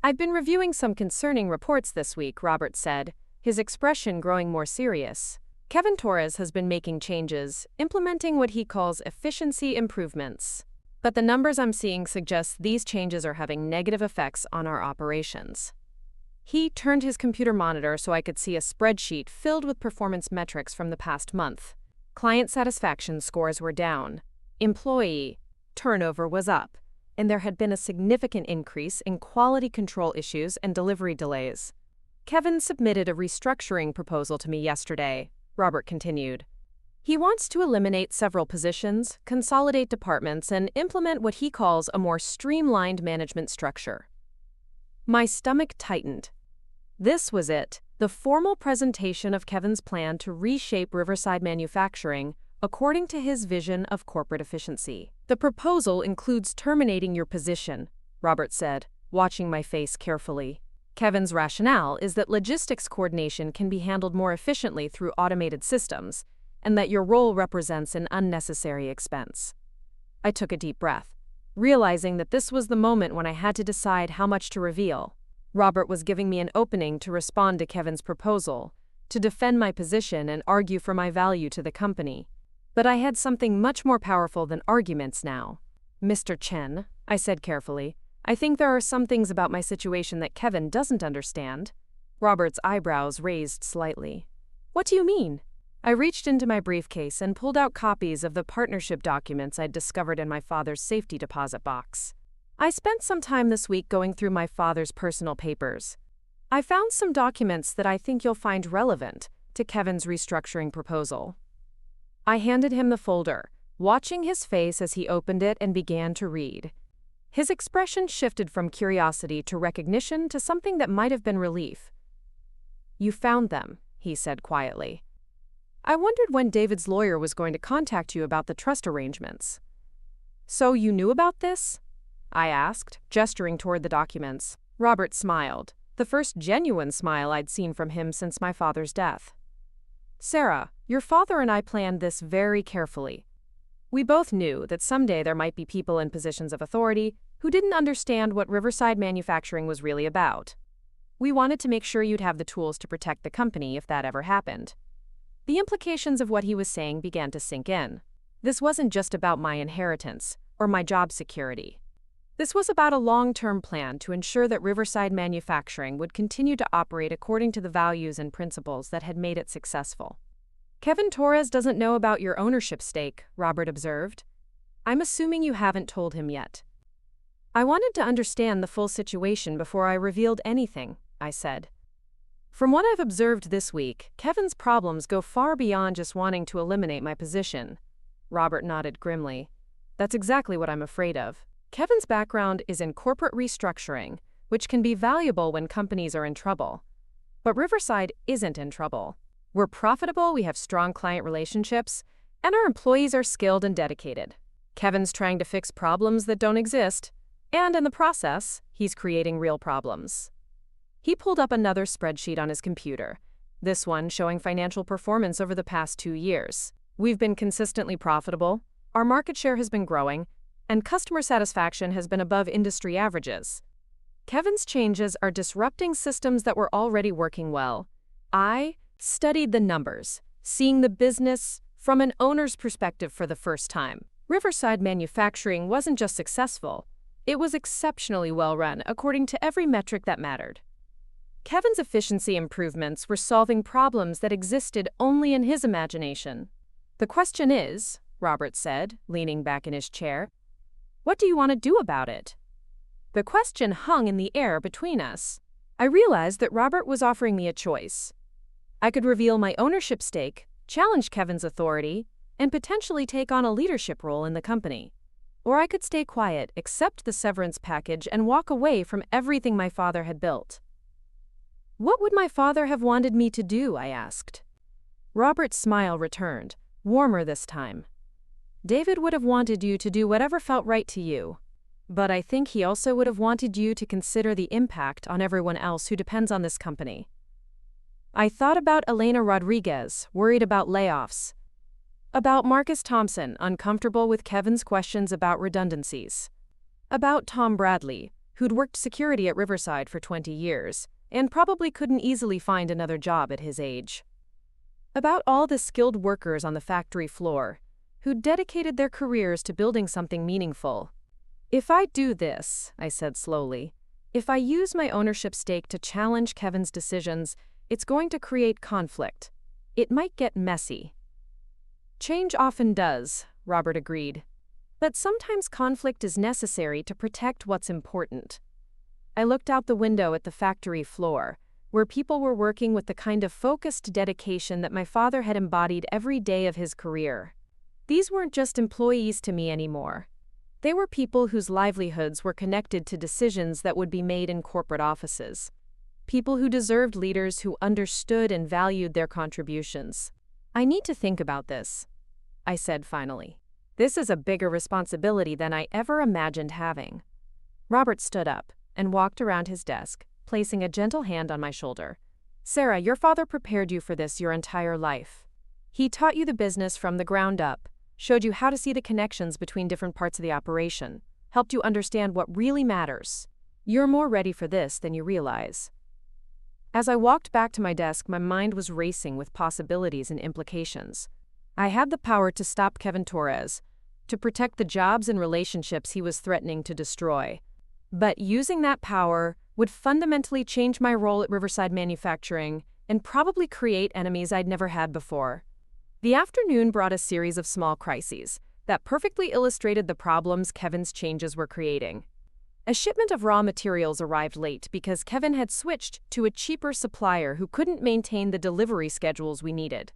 I've been reviewing some concerning reports this week, Robert said, his expression growing more serious. Kevin Torres has been making changes, implementing what he calls efficiency improvements. But the numbers I'm seeing suggest these changes are having negative effects on our operations. He turned his computer monitor so I could see a spreadsheet filled with performance metrics from the past month. Client satisfaction scores were down. Employee turnover was up, and there had been a significant increase in quality control issues and delivery delays. Kevin submitted a restructuring proposal to me yesterday, Robert continued. He wants to eliminate several positions, consolidate departments, and implement what he calls a more streamlined management structure. My stomach tightened. This was it, the formal presentation of Kevin's plan to reshape Riverside Manufacturing according to his vision of corporate efficiency. The proposal includes terminating your position, Robert said, watching my face carefully. Kevin's rationale is that logistics coordination can be handled more efficiently through automated systems, and that your role represents an unnecessary expense. I took a deep breath, realizing that this was the moment when I had to decide how much to reveal. Robert was giving me an opening to respond to Kevin's proposal, to defend my position and argue for my value to the company. But I had something much more powerful than arguments now. Mr. Chen, I said carefully, I think there are some things about my situation that Kevin doesn't understand. Robert's eyebrows raised slightly. What do you mean? I reached into my briefcase and pulled out copies of the partnership documents I'd discovered in my father's safety deposit box. I spent some time this week going through my father's personal papers. I found some documents that I think you'll find relevant to Kevin's restructuring proposal. I handed him the folder, watching his face as he opened it and began to read. His expression shifted from curiosity to recognition to something that might have been relief. You found them, he said quietly. I wondered when David's lawyer was going to contact you about the trust arrangements. So you knew about this? I asked, gesturing toward the documents. Robert smiled, the first genuine smile I'd seen from him since my father's death. Sarah, your father and I planned this very carefully. We both knew that someday there might be people in positions of authority who didn't understand what Riverside Manufacturing was really about. We wanted to make sure you'd have the tools to protect the company if that ever happened. The implications of what he was saying began to sink in. This wasn't just about my inheritance or my job security. This was about a long-term plan to ensure that Riverside Manufacturing would continue to operate according to the values and principles that had made it successful. Kevin Torres doesn't know about your ownership stake, Robert observed. I'm assuming you haven't told him yet. I wanted to understand the full situation before I revealed anything, I said. From what I've observed this week, Kevin's problems go far beyond just wanting to eliminate my position. Robert nodded grimly. That's exactly what I'm afraid of. Kevin's background is in corporate restructuring, which can be valuable when companies are in trouble. But Riverside isn't in trouble. We're profitable, we have strong client relationships, and our employees are skilled and dedicated. Kevin's trying to fix problems that don't exist, and in the process, he's creating real problems. He pulled up another spreadsheet on his computer, this one showing financial performance over the past 2 years. We've been consistently profitable, our market share has been growing, and customer satisfaction has been above industry averages. Kevin's changes are disrupting systems that were already working well. I studied the numbers, seeing the business from an owner's perspective for the first time. Riverside Manufacturing wasn't just successful, it was exceptionally well run according to every metric that mattered. Kevin's efficiency improvements were solving problems that existed only in his imagination. The question is, Robert said, leaning back in his chair, what do you want to do about it? The question hung in the air between us. I realized that Robert was offering me a choice. I could reveal my ownership stake, challenge Kevin's authority, and potentially take on a leadership role in the company. Or I could stay quiet, accept the severance package, and walk away from everything my father had built. What would my father have wanted me to do? I asked. Robert's smile returned, warmer this time. David would have wanted you to do whatever felt right to you. But I think he also would have wanted you to consider the impact on everyone else who depends on this company. I thought about Elena Rodriguez, worried about layoffs. About Marcus Thompson, uncomfortable with Kevin's questions about redundancies. About Tom Bradley, who'd worked security at Riverside for 20 years, and probably couldn't easily find another job at his age. About all the skilled workers on the factory floor, who'd dedicated their careers to building something meaningful. If I do this, I said slowly, if I use my ownership stake to challenge Kevin's decisions, it's going to create conflict. It might get messy. Change often does, Robert agreed. But sometimes conflict is necessary to protect what's important. I looked out the window at the factory floor, where people were working with the kind of focused dedication that my father had embodied every day of his career. These weren't just employees to me anymore. They were people whose livelihoods were connected to decisions that would be made in corporate offices. People who deserved leaders who understood and valued their contributions. I need to think about this, I said finally. This is a bigger responsibility than I ever imagined having. Robert stood up and walked around his desk, placing a gentle hand on my shoulder. Sarah, your father prepared you for this your entire life. He taught you the business from the ground up, showed you how to see the connections between different parts of the operation, helped you understand what really matters. You're more ready for this than you realize. As I walked back to my desk, my mind was racing with possibilities and implications. I had the power to stop Kevin Torres, to protect the jobs and relationships he was threatening to destroy. But using that power would fundamentally change my role at Riverside Manufacturing and probably create enemies I'd never had before. The afternoon brought a series of small crises that perfectly illustrated the problems Kevin's changes were creating. A shipment of raw materials arrived late because Kevin had switched to a cheaper supplier who couldn't maintain the delivery schedules we needed.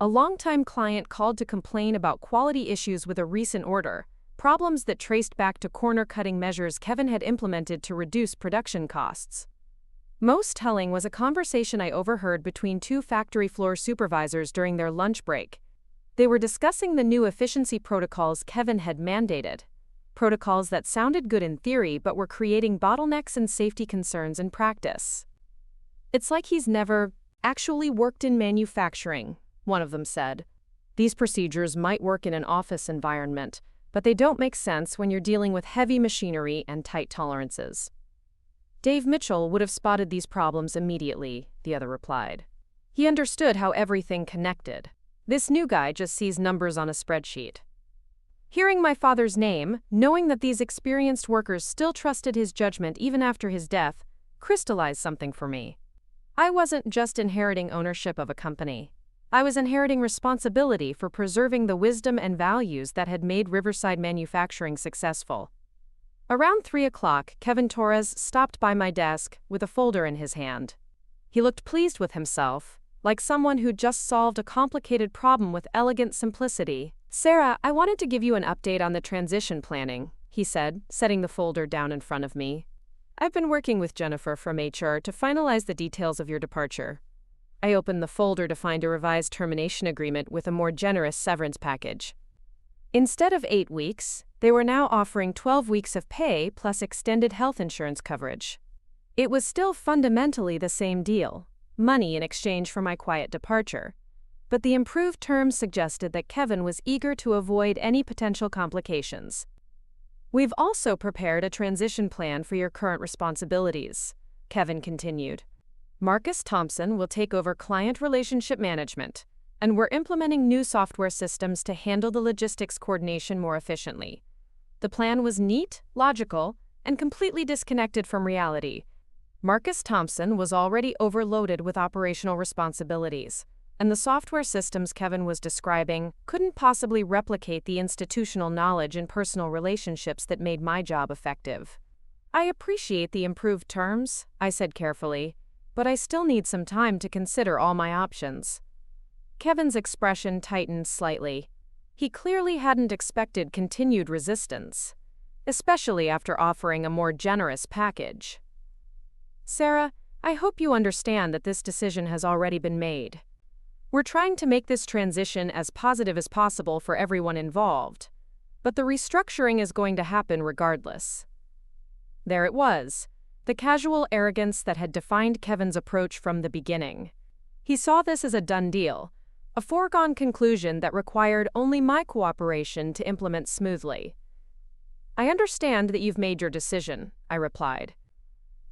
A longtime client called to complain about quality issues with a recent order, problems that traced back to corner-cutting measures Kevin had implemented to reduce production costs. Most telling was a conversation I overheard between two factory floor supervisors during their lunch break. They were discussing the new efficiency protocols Kevin had mandated. Protocols that sounded good in theory but were creating bottlenecks and safety concerns in practice. It's like he's never actually worked in manufacturing, one of them said. These procedures might work in an office environment, but they don't make sense when you're dealing with heavy machinery and tight tolerances. Dave Mitchell would have spotted these problems immediately, the other replied. He understood how everything connected. This new guy just sees numbers on a spreadsheet. Hearing my father's name, knowing that these experienced workers still trusted his judgment even after his death, crystallized something for me. I wasn't just inheriting ownership of a company. I was inheriting responsibility for preserving the wisdom and values that had made Riverside Manufacturing successful. Around 3 o'clock, Kevin Torres stopped by my desk with a folder in his hand. He looked pleased with himself, like someone who'd just solved a complicated problem with elegant simplicity. Sarah, I wanted to give you an update on the transition planning, he said, setting the folder down in front of me. I've been working with Jennifer from HR to finalize the details of your departure. I opened the folder to find a revised termination agreement with a more generous severance package. Instead of 8 weeks, they were now offering 12 weeks of pay plus extended health insurance coverage. It was still fundamentally the same deal, money in exchange for my quiet departure. But the improved terms suggested that Kevin was eager to avoid any potential complications. We've also prepared a transition plan for your current responsibilities, Kevin continued. Marcus Thompson will take over client relationship management, and we're implementing new software systems to handle the logistics coordination more efficiently. The plan was neat, logical, and completely disconnected from reality. Marcus Thompson was already overloaded with operational responsibilities. and the software systems Kevin was describing couldn't possibly replicate the institutional knowledge and personal relationships that made my job effective. I appreciate the improved terms, I said carefully, but I still need some time to consider all my options. Kevin's expression tightened slightly. He clearly hadn't expected continued resistance, especially after offering a more generous package. Sarah, I hope you understand that this decision has already been made. We're trying to make this transition as positive as possible for everyone involved, but the restructuring is going to happen regardless. There it was, the casual arrogance that had defined Kevin's approach from the beginning. He saw this as a done deal, a foregone conclusion that required only my cooperation to implement smoothly. I understand that you've made your decision, I replied.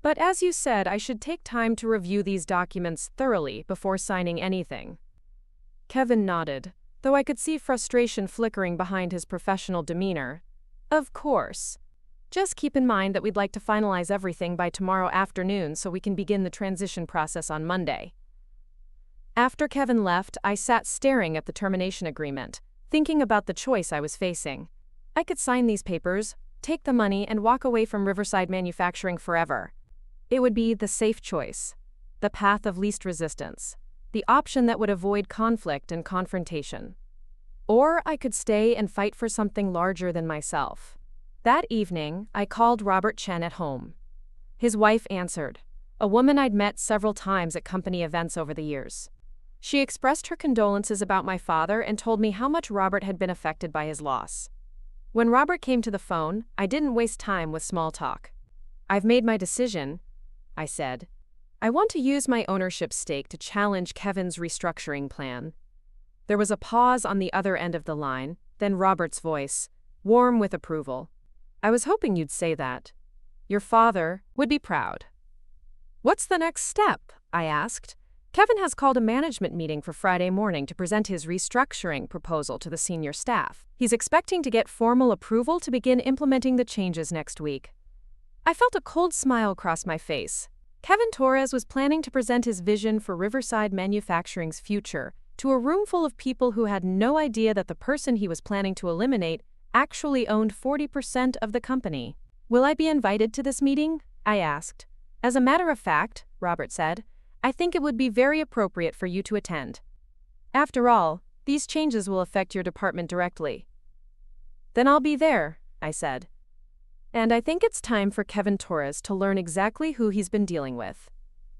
But as you said, I should take time to review these documents thoroughly before signing anything. Kevin nodded, though I could see frustration flickering behind his professional demeanor. Of course. Just keep in mind that we'd like to finalize everything by tomorrow afternoon so we can begin the transition process on Monday. After Kevin left, I sat staring at the termination agreement, thinking about the choice I was facing. I could sign these papers, take the money, and walk away from Riverside Manufacturing forever. It would be the safe choice, the path of least resistance, the option that would avoid conflict and confrontation. Or I could stay and fight for something larger than myself. That evening, I called Robert Chen at home. His wife answered, a woman I'd met several times at company events over the years. She expressed her condolences about my father and told me how much Robert had been affected by his loss. When Robert came to the phone, I didn't waste time with small talk. I've made my decision, I said. I want to use my ownership stake to challenge Kevin's restructuring plan. There was a pause on the other end of the line, then Robert's voice, warm with approval. I was hoping you'd say that. Your father would be proud. What's the next step? I asked. Kevin has called a management meeting for Friday morning to present his restructuring proposal to the senior staff. He's expecting to get formal approval to begin implementing the changes next week. I felt a cold smile cross my face. Kevin Torres was planning to present his vision for Riverside Manufacturing's future to a room full of people who had no idea that the person he was planning to eliminate actually owned 40% of the company. Will I be invited to this meeting? I asked. As a matter of fact, Robert said, I think it would be very appropriate for you to attend. After all, these changes will affect your department directly. Then I'll be there, I said. And I think it's time for Kevin Torres to learn exactly who he's been dealing with.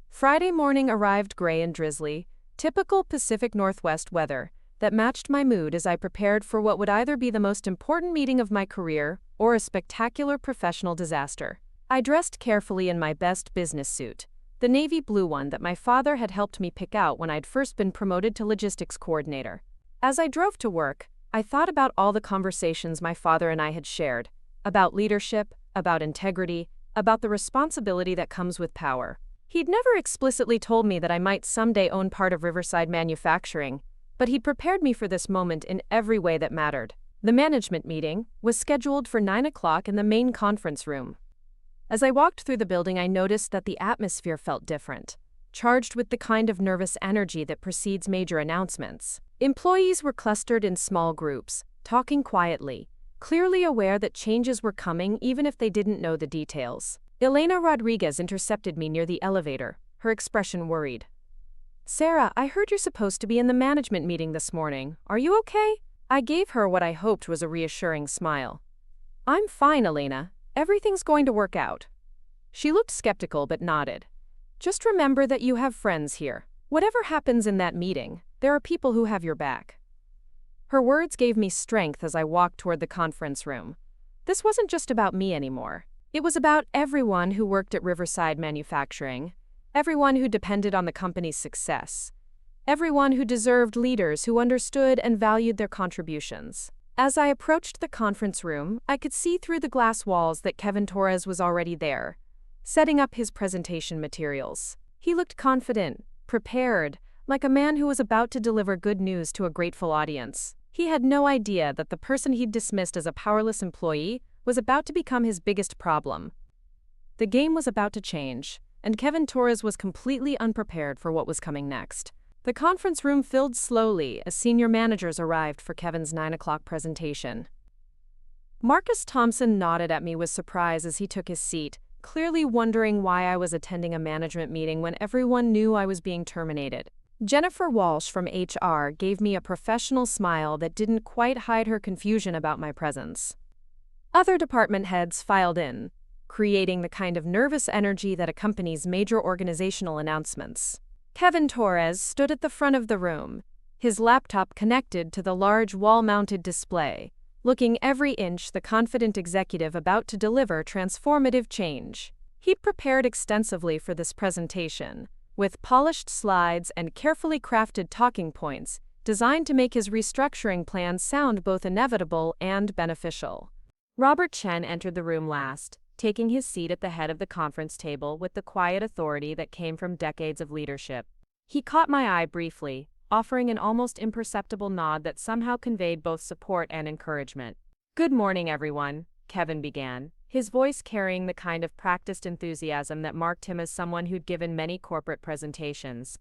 Friday morning arrived gray and drizzly, typical Pacific Northwest weather that matched my mood as I prepared for what would either be the most important meeting of my career or a spectacular professional disaster. I dressed carefully in my best business suit, the navy blue one that my father had helped me pick out when I'd first been promoted to logistics coordinator. As I drove to work, I thought about all the conversations my father and I had shared, about leadership, about integrity, about the responsibility that comes with power. He'd never explicitly told me that I might someday own part of Riverside Manufacturing, but he'd prepared me for this moment in every way that mattered. The management meeting was scheduled for 9 o'clock in the main conference room. As I walked through the building, I noticed that the atmosphere felt different, charged with the kind of nervous energy that precedes major announcements. Employees were clustered in small groups, talking quietly, clearly aware that changes were coming even if they didn't know the details. Elena Rodriguez intercepted me near the elevator, her expression worried. Sarah, I heard you're supposed to be in the management meeting this morning. Are you okay? I gave her what I hoped was a reassuring smile. I'm fine, Elena. Everything's going to work out. She looked skeptical but nodded. Just remember that you have friends here. Whatever happens in that meeting, there are people who have your back. Her words gave me strength as I walked toward the conference room. This wasn't just about me anymore. It was about everyone who worked at Riverside Manufacturing, everyone who depended on the company's success, everyone who deserved leaders who understood and valued their contributions. As I approached the conference room, I could see through the glass walls that Kevin Torres was already there, setting up his presentation materials. He looked confident, prepared, like a man who was about to deliver good news to a grateful audience. He had no idea that the person he'd dismissed as a powerless employee was about to become his biggest problem. The game was about to change, and Kevin Torres was completely unprepared for what was coming next. The conference room filled slowly as senior managers arrived for Kevin's 9 o'clock presentation. Marcus Thompson nodded at me with surprise as he took his seat, clearly wondering why I was attending a management meeting when everyone knew I was being terminated. Jennifer Walsh from HR gave me a professional smile that didn't quite hide her confusion about my presence. Other department heads filed in, creating the kind of nervous energy that accompanies major organizational announcements. Kevin Torres stood at the front of the room, his laptop connected to the large wall-mounted display, looking every inch the confident executive about to deliver transformative change. He prepared extensively for this presentation, with polished slides and carefully crafted talking points designed to make his restructuring plan sound both inevitable and beneficial. Robert Chen entered the room last, taking his seat at the head of the conference table with the quiet authority that came from decades of leadership. He caught my eye briefly, offering an almost imperceptible nod that somehow conveyed both support and encouragement. "Good morning, everyone," Kevin began, his voice carrying the kind of practiced enthusiasm that marked him as someone who'd given many corporate presentations.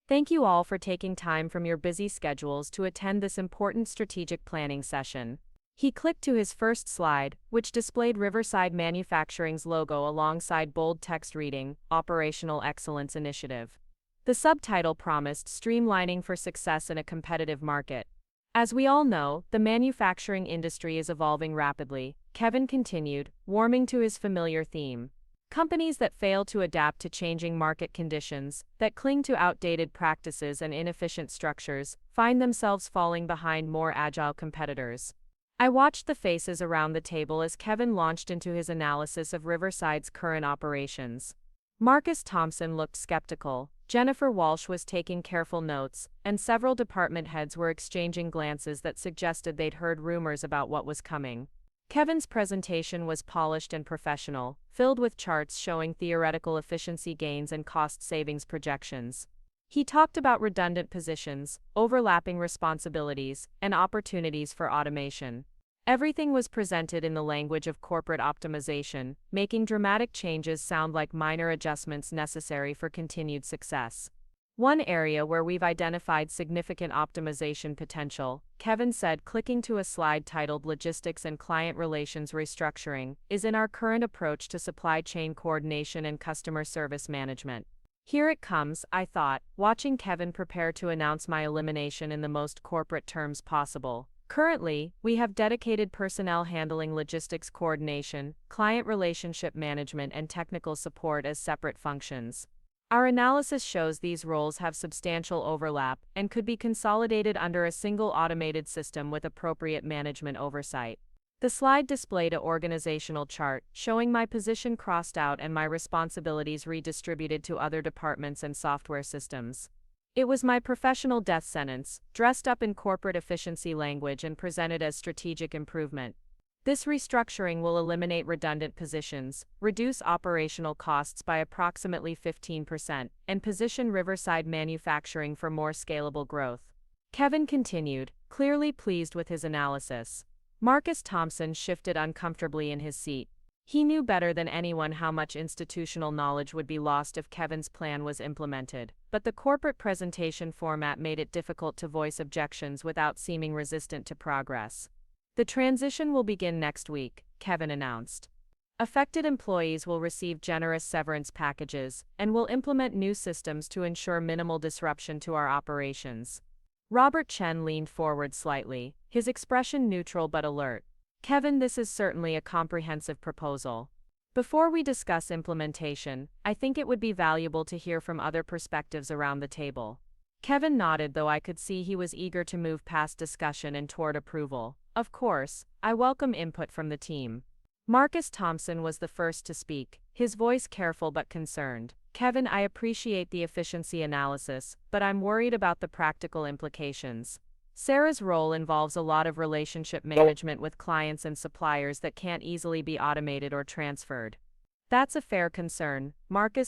"Thank you all for taking time from your busy schedules to attend this important strategic planning session." He clicked to his first slide, which displayed Riverside Manufacturing's logo alongside bold text reading, "Operational Excellence Initiative." The subtitle promised streamlining for success in a competitive market. As we all know, the manufacturing industry is evolving rapidly, Kevin continued, warming to his familiar theme. Companies that fail to adapt to changing market conditions, that cling to outdated practices and inefficient structures, find themselves falling behind more agile competitors. I watched the faces around the table as Kevin launched into his analysis of Riverside's current operations. Marcus Thompson looked skeptical, Jennifer Walsh was taking careful notes, and several department heads were exchanging glances that suggested they'd heard rumors about what was coming. Kevin's presentation was polished and professional, filled with charts showing theoretical efficiency gains and cost savings projections. He talked about redundant positions, overlapping responsibilities, and opportunities for automation. Everything was presented in the language of corporate optimization, making dramatic changes sound like minor adjustments necessary for continued success. "One area where we've identified significant optimization potential," Kevin said, clicking to a slide titled "Logistics and Client Relations Restructuring," "is in our current approach to supply chain coordination and customer service management." Here it comes, I thought, watching Kevin prepare to announce my elimination in the most corporate terms possible. Currently, we have dedicated personnel handling logistics coordination, client relationship management, and technical support as separate functions. Our analysis shows these roles have substantial overlap and could be consolidated under a single automated system with appropriate management oversight. The slide displayed an organizational chart showing my position crossed out and my responsibilities redistributed to other departments and software systems. It was my professional death sentence, dressed up in corporate efficiency language and presented as strategic improvement. This restructuring will eliminate redundant positions, reduce operational costs by approximately 15%, and position Riverside Manufacturing for more scalable growth. Kevin continued, clearly pleased with his analysis. Marcus Thompson shifted uncomfortably in his seat. He knew better than anyone how much institutional knowledge would be lost if Kevin's plan was implemented, but the corporate presentation format made it difficult to voice objections without seeming resistant to progress. "The transition will begin next week," Kevin announced. "Affected employees will receive generous severance packages, and will implement new systems to ensure minimal disruption to our operations." Robert Chen leaned forward slightly, his expression neutral but alert. "Kevin, this is certainly a comprehensive proposal. Before we discuss implementation, I think it would be valuable to hear from other perspectives around the table." Kevin nodded, though I could see he was eager to move past discussion and toward approval. "Of course, I welcome input from the team." Marcus Thompson was the first to speak, his voice careful but concerned. "Kevin, I appreciate the efficiency analysis, but I'm worried about the practical implications. Sarah's role involves a lot of relationship management with clients and suppliers that can't easily be automated or transferred." "That's a fair concern,"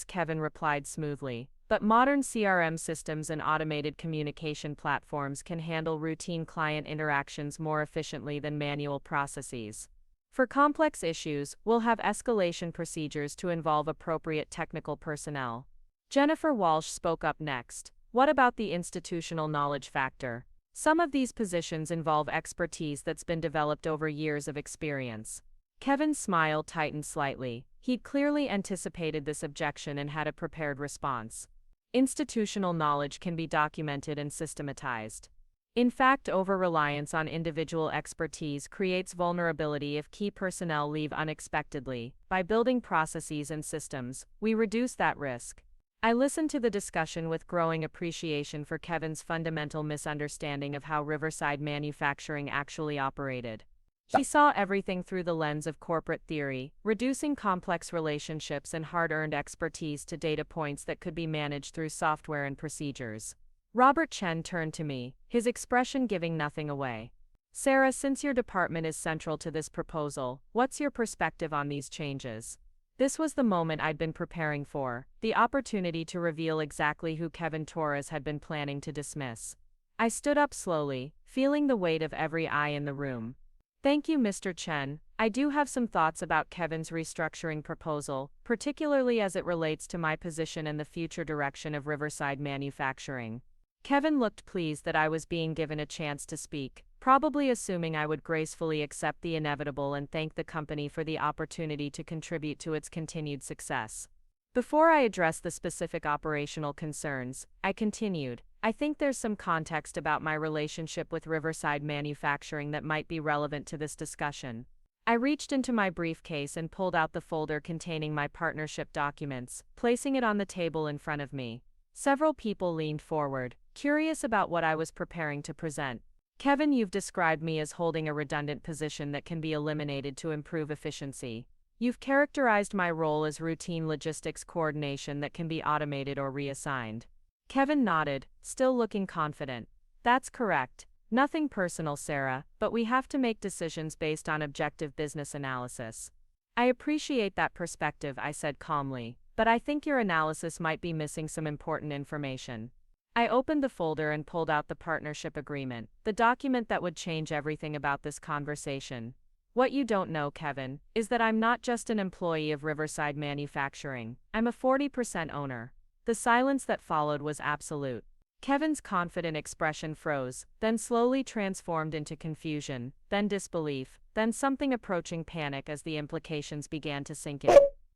Kevin replied smoothly. "But modern CRM systems and automated communication platforms can handle routine client interactions more efficiently than manual processes. For complex issues, we'll have escalation procedures to involve appropriate technical personnel." Jennifer Walsh spoke up next. What about the institutional knowledge factor? Some of these positions involve expertise that's been developed over years of experience. Kevin's smile tightened slightly. He'd clearly anticipated this objection and had a prepared response. Institutional knowledge can be documented and systematized. In fact, over-reliance on individual expertise creates vulnerability if key personnel leave unexpectedly. By building processes and systems, we reduce that risk. I listened to the discussion with growing appreciation for Kevin's fundamental misunderstanding of how Riverside Manufacturing actually operated. He saw everything through the lens of corporate theory, reducing complex relationships and hard-earned expertise to data points that could be managed through software and procedures. Robert Chen turned to me, his expression giving nothing away. Sarah, since your department is central to this proposal, what's your perspective on these changes? This was the moment I'd been preparing for, the opportunity to reveal exactly who Kevin Torres had been planning to dismiss. I stood up slowly, feeling the weight of every eye in the room. Thank you, Mr. Chen. I do have some thoughts about Kevin's restructuring proposal, particularly as it relates to my position and the future direction of Riverside Manufacturing. Kevin looked pleased that I was being given a chance to speak, probably assuming I would gracefully accept the inevitable and thank the company for the opportunity to contribute to its continued success. Before I addressed the specific operational concerns, I continued, I think there's some context about my relationship with Riverside Manufacturing that might be relevant to this discussion. I reached into my briefcase and pulled out the folder containing my partnership documents, placing it on the table in front of me. Several people leaned forward, curious about what I was preparing to present. Kevin, you've described me as holding a redundant position that can be eliminated to improve efficiency. You've characterized my role as routine logistics coordination that can be automated or reassigned. Kevin nodded, still looking confident. That's correct. Nothing personal, Sarah, but we have to make decisions based on objective business analysis. I appreciate that perspective, I said calmly, but I think your analysis might be missing some important information. I opened the folder and pulled out the partnership agreement, the document that would change everything about this conversation. What you don't know, Kevin, is that I'm not just an employee of Riverside Manufacturing. I'm a 40% owner. The silence that followed was absolute. Kevin's confident expression froze, then slowly transformed into confusion, then disbelief, then something approaching panic as the implications began to sink in.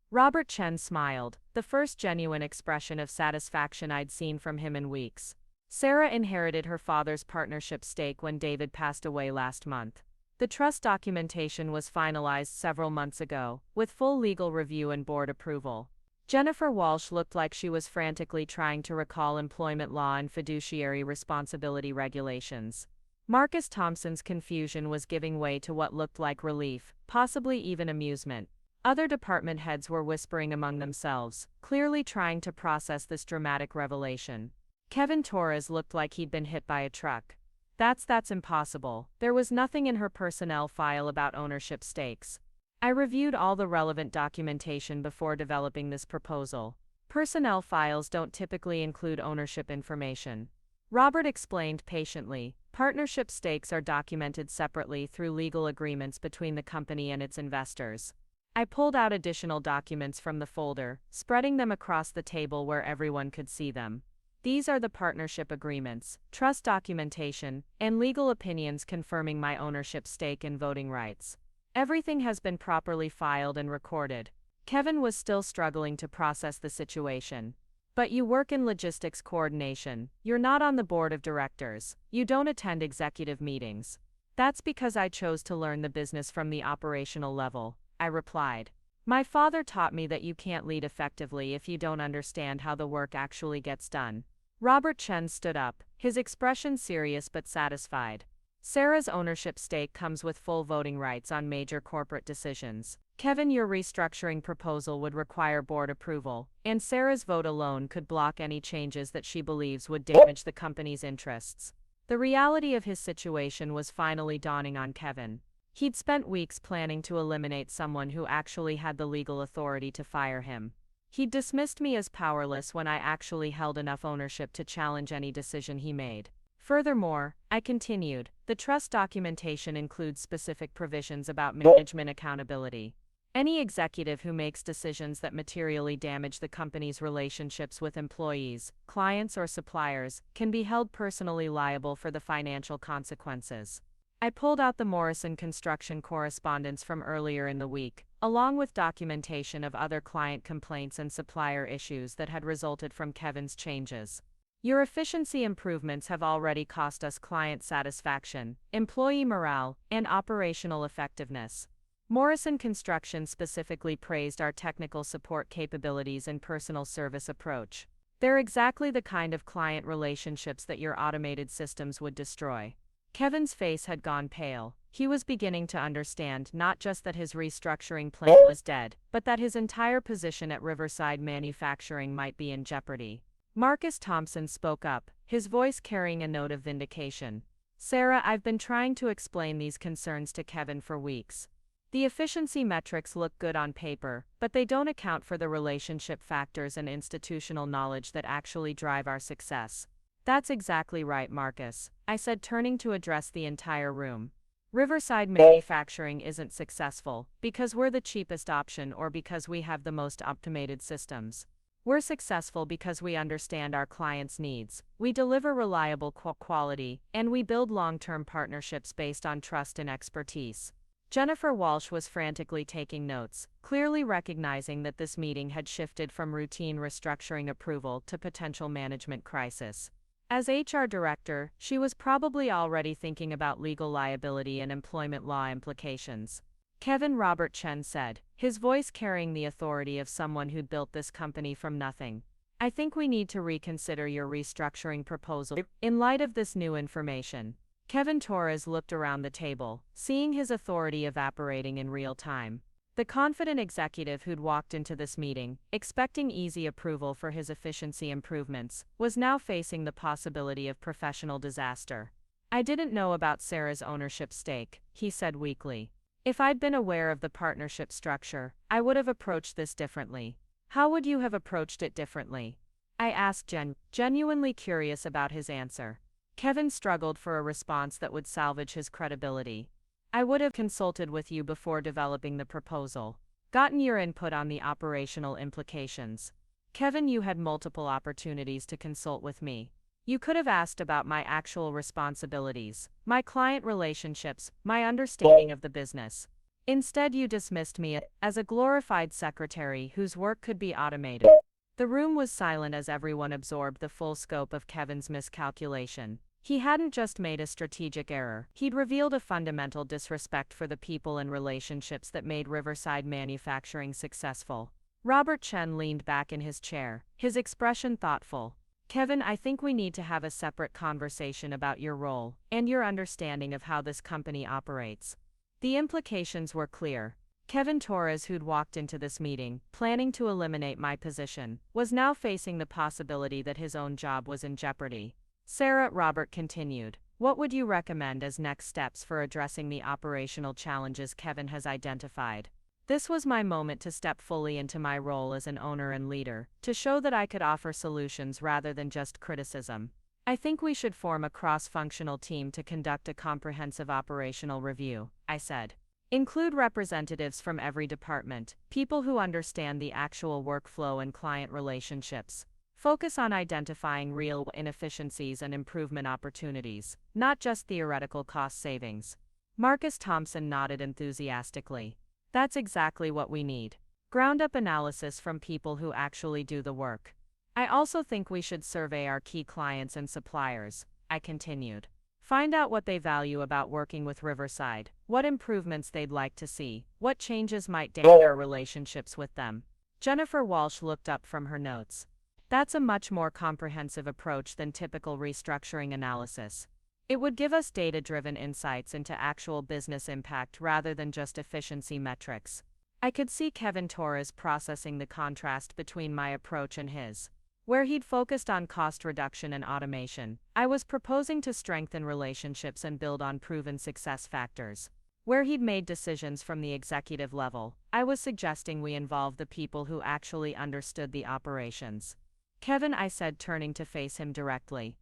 Robert Chen smiled, the first genuine expression of satisfaction I'd seen from him in weeks. Sarah inherited her father's partnership stake when David passed away last month. The trust documentation was finalized several months ago, with full legal review and board approval. Jennifer Walsh looked like she was frantically trying to recall employment law and fiduciary responsibility regulations. Marcus Thompson's confusion was giving way to what looked like relief, possibly even amusement. Other department heads were whispering among themselves, clearly trying to process this dramatic revelation. Kevin Torres looked like he'd been hit by a truck. That's impossible. There was nothing in her personnel file about ownership stakes. I reviewed all the relevant documentation before developing this proposal. Personnel files don't typically include ownership information. Robert explained patiently, partnership stakes are documented separately through legal agreements between the company and its investors. I pulled out additional documents from the folder, spreading them across the table where everyone could see them. These are the partnership agreements, trust documentation, and legal opinions confirming my ownership stake and voting rights. Everything has been properly filed and recorded. Kevin was still struggling to process the situation. But you work in logistics coordination. You're not on the board of directors. You don't attend executive meetings. That's because I chose to learn the business from the operational level, I replied. My father taught me that you can't lead effectively if you don't understand how the work actually gets done. Robert Chen stood up, his expression serious but satisfied. Sarah's ownership stake comes with full voting rights on major corporate decisions. Kevin, your restructuring proposal would require board approval, and Sarah's vote alone could block any changes that she believes would damage the company's interests. The reality of his situation was finally dawning on Kevin. He'd spent weeks planning to eliminate someone who actually had the legal authority to fire him. He'd dismissed me as powerless when I actually held enough ownership to challenge any decision he made. Furthermore, I continued, the trust documentation includes specific provisions about management accountability. Any executive who makes decisions that materially damage the company's relationships with employees, clients, or suppliers can be held personally liable for the financial consequences. I pulled out the Morrison Construction correspondence from earlier in the week, along with documentation of other client complaints and supplier issues that had resulted from Kevin's changes. Your efficiency improvements have already cost us client satisfaction, employee morale, and operational effectiveness. Morrison Construction specifically praised our technical support capabilities and personal service approach. They're exactly the kind of client relationships that your automated systems would destroy. Kevin's face had gone pale. He was beginning to understand not just that his restructuring plan was dead, but that his entire position at Riverside Manufacturing might be in jeopardy. Marcus Thompson spoke up, his voice carrying a note of vindication. "Sarah, I've been trying to explain these concerns to Kevin for weeks. The efficiency metrics look good on paper, but they don't account for the relationship factors and institutional knowledge that actually drive our success." "That's exactly right, Marcus," I said, turning to address the entire room. "Riverside Manufacturing isn't successful because we're the cheapest option or because we have the most optimated systems. We're successful because we understand our clients' needs, we deliver reliable quality, and we build long-term partnerships based on trust and expertise." Jennifer Walsh was frantically taking notes, clearly recognizing that this meeting had shifted from routine restructuring approval to potential management crisis. As HR director, she was probably already thinking about legal liability and employment law implications. "Kevin," Robert Chen said, his voice carrying the authority of someone who'd built this company from nothing, "I think we need to reconsider your restructuring proposal in light of this new information." Kevin Torres looked around the table, seeing his authority evaporating in real time. The confident executive who'd walked into this meeting, expecting easy approval for his efficiency improvements, was now facing the possibility of professional disaster. "I didn't know about Sarah's ownership stake," he said weakly. "If I'd been aware of the partnership structure, I would have approached this differently." "How would you have approached it differently?" I asked, genuinely curious about his answer. Kevin struggled for a response that would salvage his credibility. "I would have consulted with you before developing the proposal. Gotten your input on the operational implications." "Kevin, you had multiple opportunities to consult with me. You could have asked about my actual responsibilities, my client relationships, my understanding of the business. Instead, you dismissed me as a glorified secretary whose work could be automated." The room was silent as everyone absorbed the full scope of Kevin's miscalculation. He hadn't just made a strategic error, he'd revealed a fundamental disrespect for the people and relationships that made Riverside Manufacturing successful. Robert Chen leaned back in his chair, his expression thoughtful. "Kevin, I think we need to have a separate conversation about your role and your understanding of how this company operates." The implications were clear. Kevin Torres, who'd walked into this meeting, planning to eliminate my position, was now facing the possibility that his own job was in jeopardy. "Sarah," Robert continued, "what would you recommend as next steps for addressing the operational challenges Kevin has identified?" This was my moment to step fully into my role as an owner and leader, to show that I could offer solutions rather than just criticism. "I think we should form a cross-functional team to conduct a comprehensive operational review," I said. "Include representatives from every department, people who understand the actual workflow and client relationships. Focus on identifying real inefficiencies and improvement opportunities, not just theoretical cost savings." Marcus Thompson nodded enthusiastically. "That's exactly what we need. Ground-up analysis from people who actually do the work." "I also think we should survey our key clients and suppliers," I continued. "Find out what they value about working with Riverside, what improvements they'd like to see, what changes might damage our relationships with them." Jennifer Walsh looked up from her notes. "That's a much more comprehensive approach than typical restructuring analysis. It would give us data-driven insights into actual business impact rather than just efficiency metrics." I could see Kevin Torres processing the contrast between my approach and his. Where he'd focused on cost reduction and automation, I was proposing to strengthen relationships and build on proven success factors. Where he'd made decisions from the executive level, I was suggesting we involve the people who actually understood the operations. "Kevin," I said, turning to face him directly,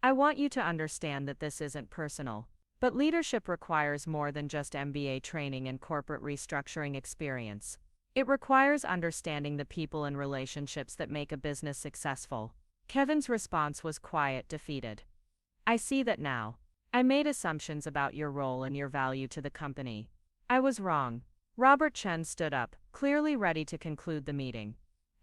"I want you to understand that this isn't personal. But leadership requires more than just MBA training and corporate restructuring experience. It requires understanding the people and relationships that make a business successful. Kevin's response was quiet, defeated. I see that now. I made assumptions about your role and your value to the company. I was wrong. Robert Chen stood up, clearly ready to conclude the meeting.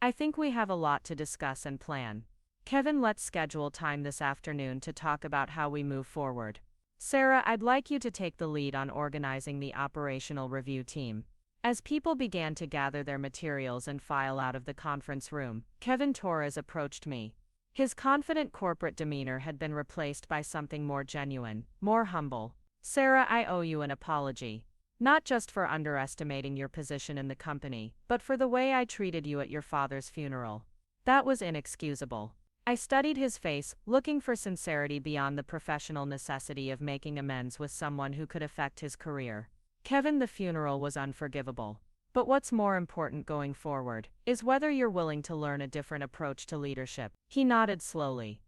I think we have a lot to discuss and plan. Kevin, let's schedule time this afternoon to talk about how we move forward. Sarah, I'd like you to take the lead on organizing the operational review team. As people began to gather their materials and file out of the conference room, Kevin Torres approached me. His confident corporate demeanor had been replaced by something more genuine, more humble. Sarah, I owe you an apology. Not just for underestimating your position in the company, but for the way I treated you at your father's funeral. That was inexcusable. I studied his face, looking for sincerity beyond the professional necessity of making amends with someone who could affect his career. Kevin, the funeral was unforgivable. But what's more important going forward is whether you're willing to learn a different approach to leadership. He nodded slowly.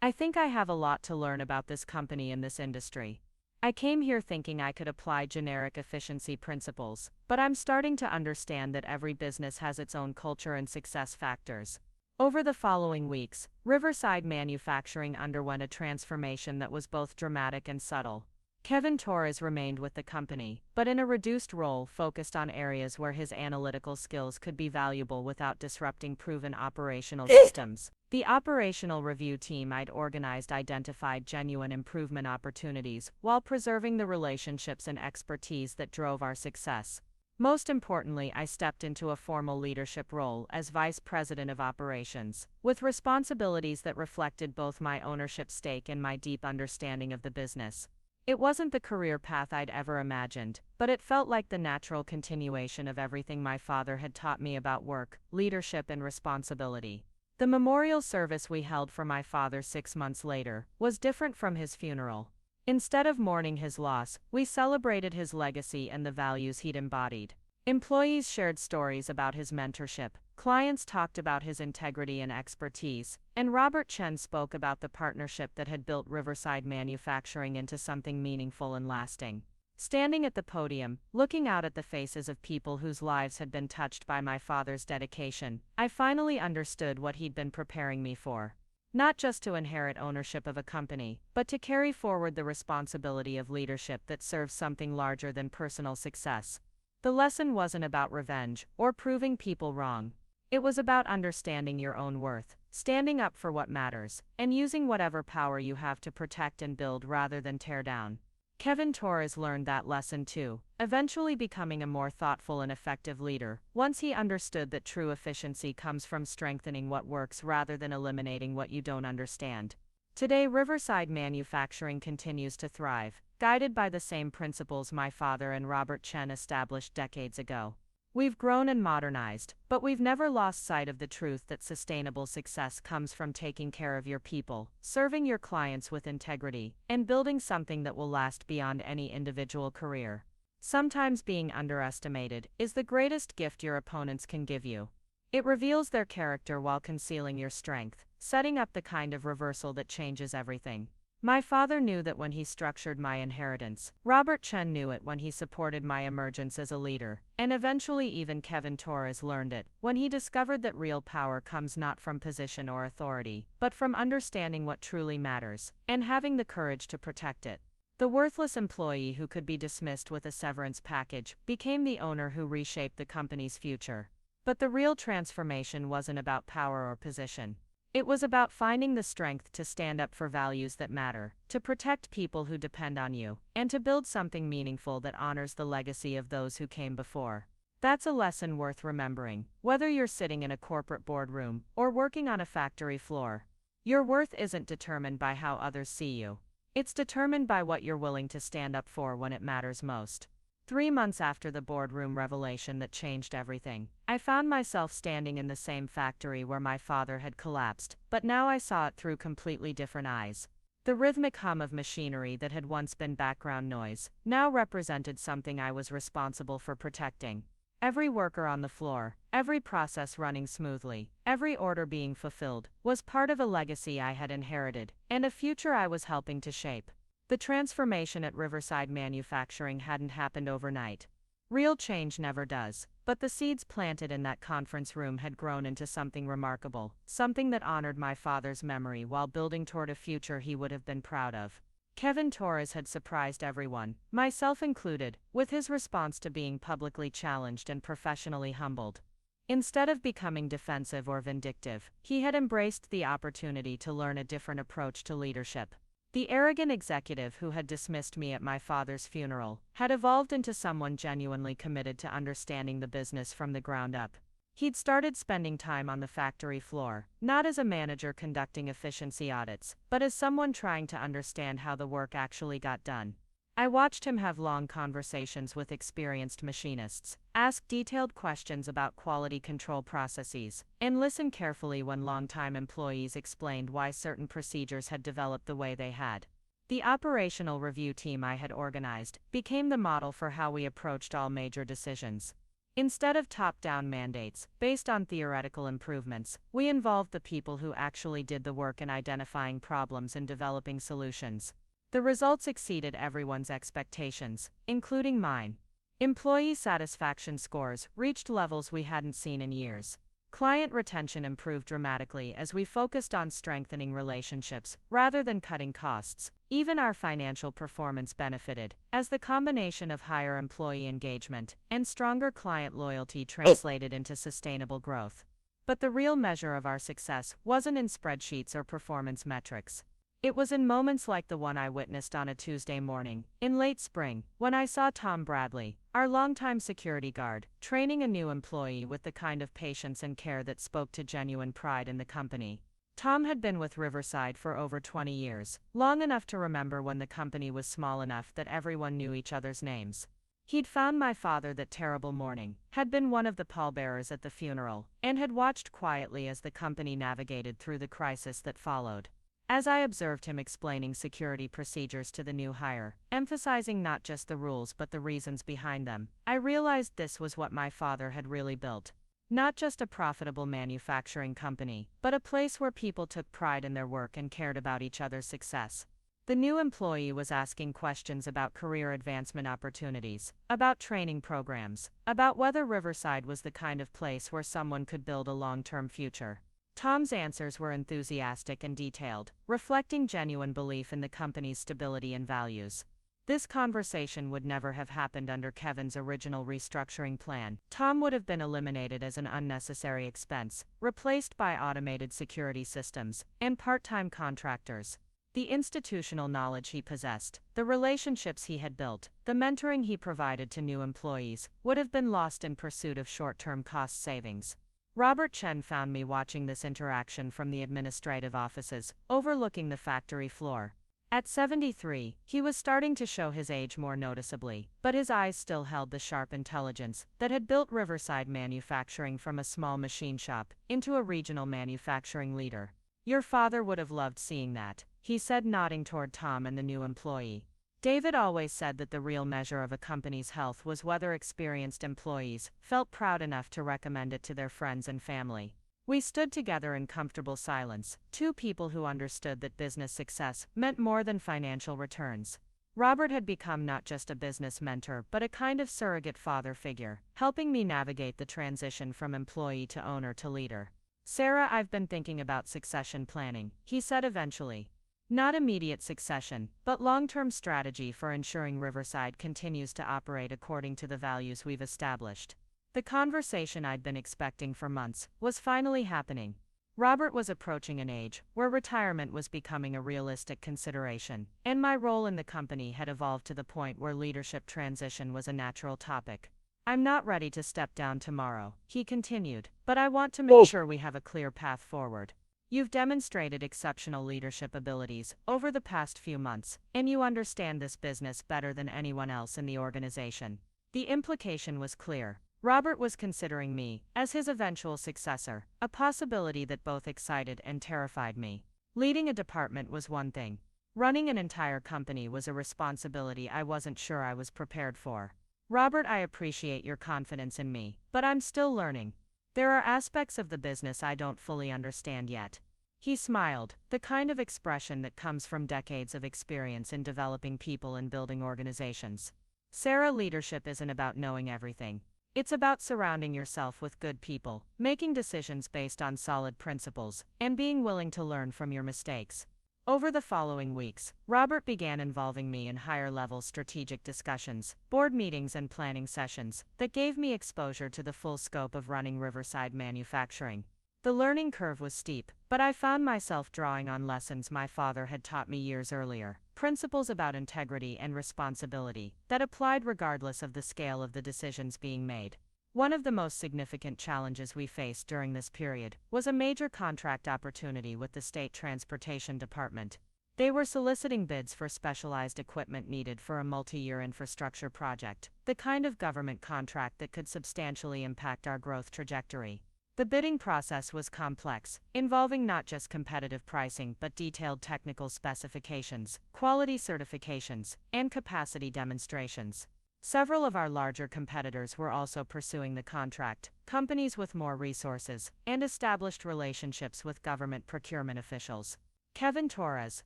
I think I have a lot to learn about this company and this industry. I came here thinking I could apply generic efficiency principles, but I'm starting to understand that every business has its own culture and success factors. Over the following weeks, Riverside Manufacturing underwent a transformation that was both dramatic and subtle. Kevin Torres remained with the company, but in a reduced role focused on areas where his analytical skills could be valuable without disrupting proven operational systems. The operational review team I'd organized identified genuine improvement opportunities while preserving the relationships and expertise that drove our success. Most importantly, I stepped into a formal leadership role as Vice President of Operations, with responsibilities that reflected both my ownership stake and my deep understanding of the business. It wasn't the career path I'd ever imagined, but it felt like the natural continuation of everything my father had taught me about work, leadership, and responsibility. The memorial service we held for my father 6 months later was different from his funeral. Instead of mourning his loss, we celebrated his legacy and the values he'd embodied. Employees shared stories about his mentorship, clients talked about his integrity and expertise, and Robert Chen spoke about the partnership that had built Riverside Manufacturing into something meaningful and lasting. Standing at the podium, looking out at the faces of people whose lives had been touched by my father's dedication, I finally understood what he'd been preparing me for. Not just to inherit ownership of a company, but to carry forward the responsibility of leadership that serves something larger than personal success. The lesson wasn't about revenge or proving people wrong. It was about understanding your own worth, standing up for what matters, and using whatever power you have to protect and build rather than tear down. Kevin Torres learned that lesson too, eventually becoming a more thoughtful and effective leader, once he understood that true efficiency comes from strengthening what works rather than eliminating what you don't understand. Today, Riverside Manufacturing continues to thrive, guided by the same principles my father and Robert Chen established decades ago. We've grown and modernized, but we've never lost sight of the truth that sustainable success comes from taking care of your people, serving your clients with integrity, and building something that will last beyond any individual career. Sometimes being underestimated is the greatest gift your opponents can give you. It reveals their character while concealing your strength, setting up the kind of reversal that changes everything. My father knew that when he structured my inheritance. Robert Chen knew it when he supported my emergence as a leader, and eventually even Kevin Torres learned it when he discovered that real power comes not from position or authority, but from understanding what truly matters, and having the courage to protect it. The worthless employee who could be dismissed with a severance package became the owner who reshaped the company's future. But the real transformation wasn't about power or position. It was about finding the strength to stand up for values that matter, to protect people who depend on you, and to build something meaningful that honors the legacy of those who came before. That's a lesson worth remembering, whether you're sitting in a corporate boardroom or working on a factory floor. Your worth isn't determined by how others see you. It's determined by what you're willing to stand up for when it matters most. 3 months after the boardroom revelation that changed everything, I found myself standing in the same factory where my father had collapsed, but now I saw it through completely different eyes. The rhythmic hum of machinery that had once been background noise now represented something I was responsible for protecting. Every worker on the floor, every process running smoothly, every order being fulfilled, was part of a legacy I had inherited, and a future I was helping to shape. The transformation at Riverside Manufacturing hadn't happened overnight. Real change never does, but the seeds planted in that conference room had grown into something remarkable, something that honored my father's memory while building toward a future he would have been proud of. Kevin Torres had surprised everyone, myself included, with his response to being publicly challenged and professionally humbled. Instead of becoming defensive or vindictive, he had embraced the opportunity to learn a different approach to leadership. The arrogant executive who had dismissed me at my father's funeral had evolved into someone genuinely committed to understanding the business from the ground up. He'd started spending time on the factory floor, not as a manager conducting efficiency audits, but as someone trying to understand how the work actually got done. I watched him have long conversations with experienced machinists, ask detailed questions about quality control processes, and listen carefully when longtime employees explained why certain procedures had developed the way they had. The operational review team I had organized became the model for how we approached all major decisions. Instead of top-down mandates, based on theoretical improvements, we involved the people who actually did the work in identifying problems and developing solutions. The results exceeded everyone's expectations, including mine. Employee satisfaction scores reached levels we hadn't seen in years. Client retention improved dramatically as we focused on strengthening relationships rather than cutting costs. Even our financial performance benefited, as the combination of higher employee engagement and stronger client loyalty translated into sustainable growth. But the real measure of our success wasn't in spreadsheets or performance metrics. It was in moments like the one I witnessed on a Tuesday morning, in late spring, when I saw Tom Bradley, our longtime security guard, training a new employee with the kind of patience and care that spoke to genuine pride in the company. Tom had been with Riverside for over 20 years, long enough to remember when the company was small enough that everyone knew each other's names. He'd found my father that terrible morning, had been one of the pallbearers at the funeral, and had watched quietly as the company navigated through the crisis that followed. As I observed him explaining security procedures to the new hire, emphasizing not just the rules but the reasons behind them, I realized this was what my father had really built. Not just a profitable manufacturing company, but a place where people took pride in their work and cared about each other's success. The new employee was asking questions about career advancement opportunities, about training programs, about whether Riverside was the kind of place where someone could build a long-term future. Tom's answers were enthusiastic and detailed, reflecting genuine belief in the company's stability and values. This conversation would never have happened under Kevin's original restructuring plan. Tom would have been eliminated as an unnecessary expense, replaced by automated security systems and part-time contractors. The institutional knowledge he possessed, the relationships he had built, the mentoring he provided to new employees, would have been lost in pursuit of short-term cost savings. Robert Chen found me watching this interaction from the administrative offices, overlooking the factory floor. At 73, he was starting to show his age more noticeably, but his eyes still held the sharp intelligence that had built Riverside Manufacturing from a small machine shop into a regional manufacturing leader. "Your father would have loved seeing that," he said, nodding toward Tom and the new employee. David always said that the real measure of a company's health was whether experienced employees felt proud enough to recommend it to their friends and family. We stood together in comfortable silence, two people who understood that business success meant more than financial returns. Robert had become not just a business mentor but a kind of surrogate father figure, helping me navigate the transition from employee to owner to leader. "Sarah, I've been thinking about succession planning," he said eventually. "Not immediate succession, but long-term strategy for ensuring Riverside continues to operate according to the values we've established." The conversation I'd been expecting for months was finally happening. Robert was approaching an age where retirement was becoming a realistic consideration, and my role in the company had evolved to the point where leadership transition was a natural topic. "I'm not ready to step down tomorrow," he continued, "but I want to make sure we have a clear path forward. You've demonstrated exceptional leadership abilities over the past few months, and you understand this business better than anyone else in the organization." The implication was clear. Robert was considering me as his eventual successor, a possibility that both excited and terrified me. Leading a department was one thing. Running an entire company was a responsibility I wasn't sure I was prepared for. "Robert, I appreciate your confidence in me, but I'm still learning. There are aspects of the business I don't fully understand yet." He smiled, the kind of expression that comes from decades of experience in developing people and building organizations. Sarah, leadership isn't about knowing everything. It's about surrounding yourself with good people, making decisions based on solid principles, and being willing to learn from your mistakes. Over the following weeks, Robert began involving me in higher-level strategic discussions, board meetings and planning sessions that gave me exposure to the full scope of running Riverside Manufacturing. The learning curve was steep, but I found myself drawing on lessons my father had taught me years earlier, principles about integrity and responsibility that applied regardless of the scale of the decisions being made. One of the most significant challenges we faced during this period was a major contract opportunity with the State Transportation Department. They were soliciting bids for specialized equipment needed for a multi-year infrastructure project, the kind of government contract that could substantially impact our growth trajectory. The bidding process was complex, involving not just competitive pricing but detailed technical specifications, quality certifications, and capacity demonstrations. Several of our larger competitors were also pursuing the contract, companies with more resources, and established relationships with government procurement officials. Kevin Torres,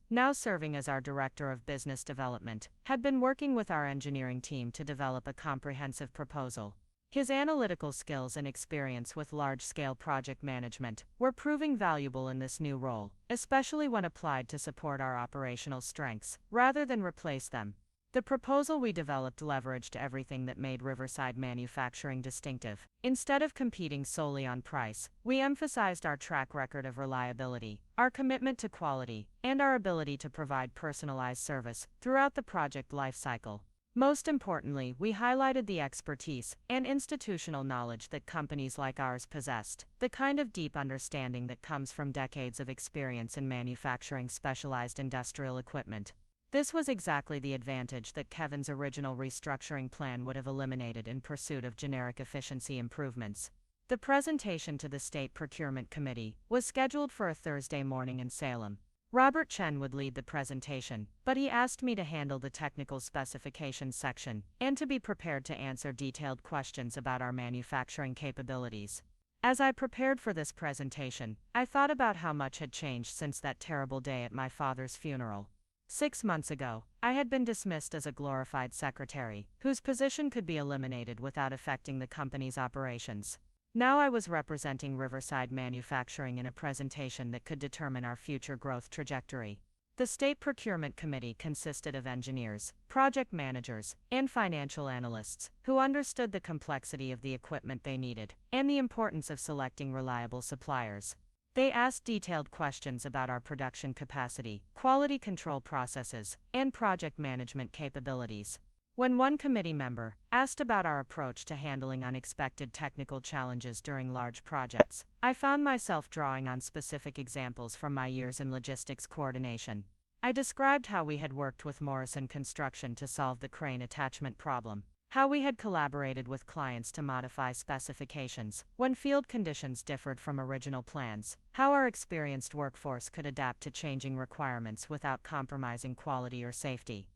now serving as our Director of Business Development, had been working with our engineering team to develop a comprehensive proposal. His analytical skills and experience with large-scale project management were proving valuable in this new role, especially when applied to support our operational strengths, rather than replace them. The proposal we developed leveraged everything that made Riverside Manufacturing distinctive. Instead of competing solely on price, we emphasized our track record of reliability, our commitment to quality, and our ability to provide personalized service throughout the project lifecycle. Most importantly, we highlighted the expertise and institutional knowledge that companies like ours possessed, the kind of deep understanding that comes from decades of experience in manufacturing specialized industrial equipment. This was exactly the advantage that Kevin's original restructuring plan would have eliminated in pursuit of generic efficiency improvements. The presentation to the State Procurement Committee was scheduled for a Thursday morning in Salem. Robert Chen would lead the presentation, but he asked me to handle the technical specifications section and to be prepared to answer detailed questions about our manufacturing capabilities. As I prepared for this presentation, I thought about how much had changed since that terrible day at my father's funeral. 6 months ago, I had been dismissed as a glorified secretary, whose position could be eliminated without affecting the company's operations. Now I was representing Riverside Manufacturing in a presentation that could determine our future growth trajectory. The State Procurement Committee consisted of engineers, project managers, and financial analysts who understood the complexity of the equipment they needed and the importance of selecting reliable suppliers. They asked detailed questions about our production capacity, quality control processes, and project management capabilities. When one committee member asked about our approach to handling unexpected technical challenges during large projects, I found myself drawing on specific examples from my years in logistics coordination. I described how we had worked with Morrison Construction to solve the crane attachment problem, how we had collaborated with clients to modify specifications when field conditions differed from original plans, how our experienced workforce could adapt to changing requirements without compromising quality or safety.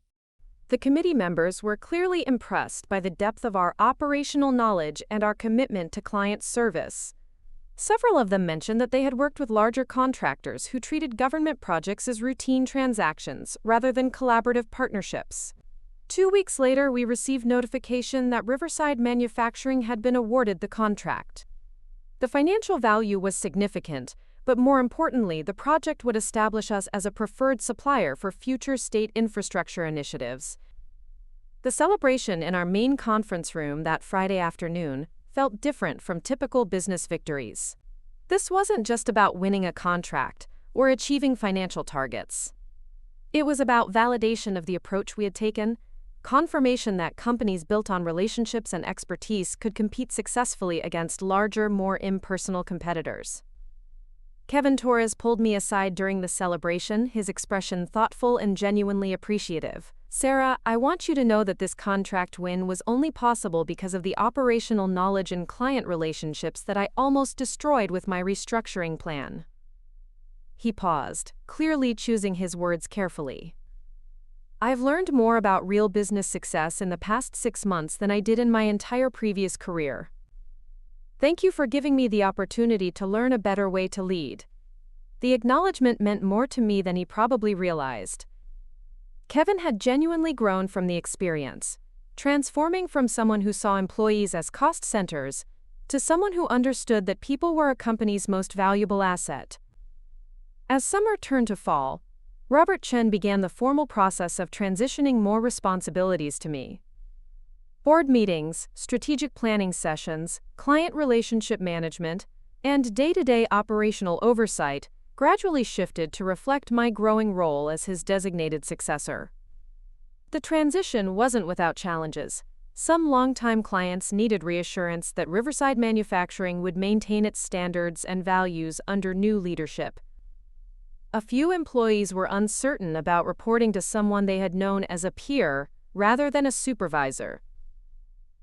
The committee members were clearly impressed by the depth of our operational knowledge and our commitment to client service. Several of them mentioned that they had worked with larger contractors who treated government projects as routine transactions rather than collaborative partnerships. 2 weeks later, we received notification that Riverside Manufacturing had been awarded the contract. The financial value was significant, but more importantly, the project would establish us as a preferred supplier for future state infrastructure initiatives. The celebration in our main conference room that Friday afternoon felt different from typical business victories. This wasn't just about winning a contract or achieving financial targets. It was about validation of the approach we had taken, confirmation that companies built on relationships and expertise could compete successfully against larger, more impersonal competitors. Kevin Torres pulled me aside during the celebration, his expression thoughtful and genuinely appreciative. "Sarah, I want you to know that this contract win was only possible because of the operational knowledge and client relationships that I almost destroyed with my restructuring plan." He paused, clearly choosing his words carefully. "I've learned more about real business success in the past 6 months than I did in my entire previous career. Thank you for giving me the opportunity to learn a better way to lead." the acknowledgement meant more to me than he probably realized. Kevin had genuinely grown from the experience, transforming from someone who saw employees as cost centers to someone who understood that people were a company's most valuable asset. As summer turned to fall, Robert Chen began the formal process of transitioning more responsibilities to me. Board meetings, strategic planning sessions, client relationship management, and day-to-day operational oversight gradually shifted to reflect my growing role as his designated successor. The transition wasn't without challenges. Some longtime clients needed reassurance that Riverside Manufacturing would maintain its standards and values under new leadership. A few employees were uncertain about reporting to someone they had known as a peer rather than a supervisor.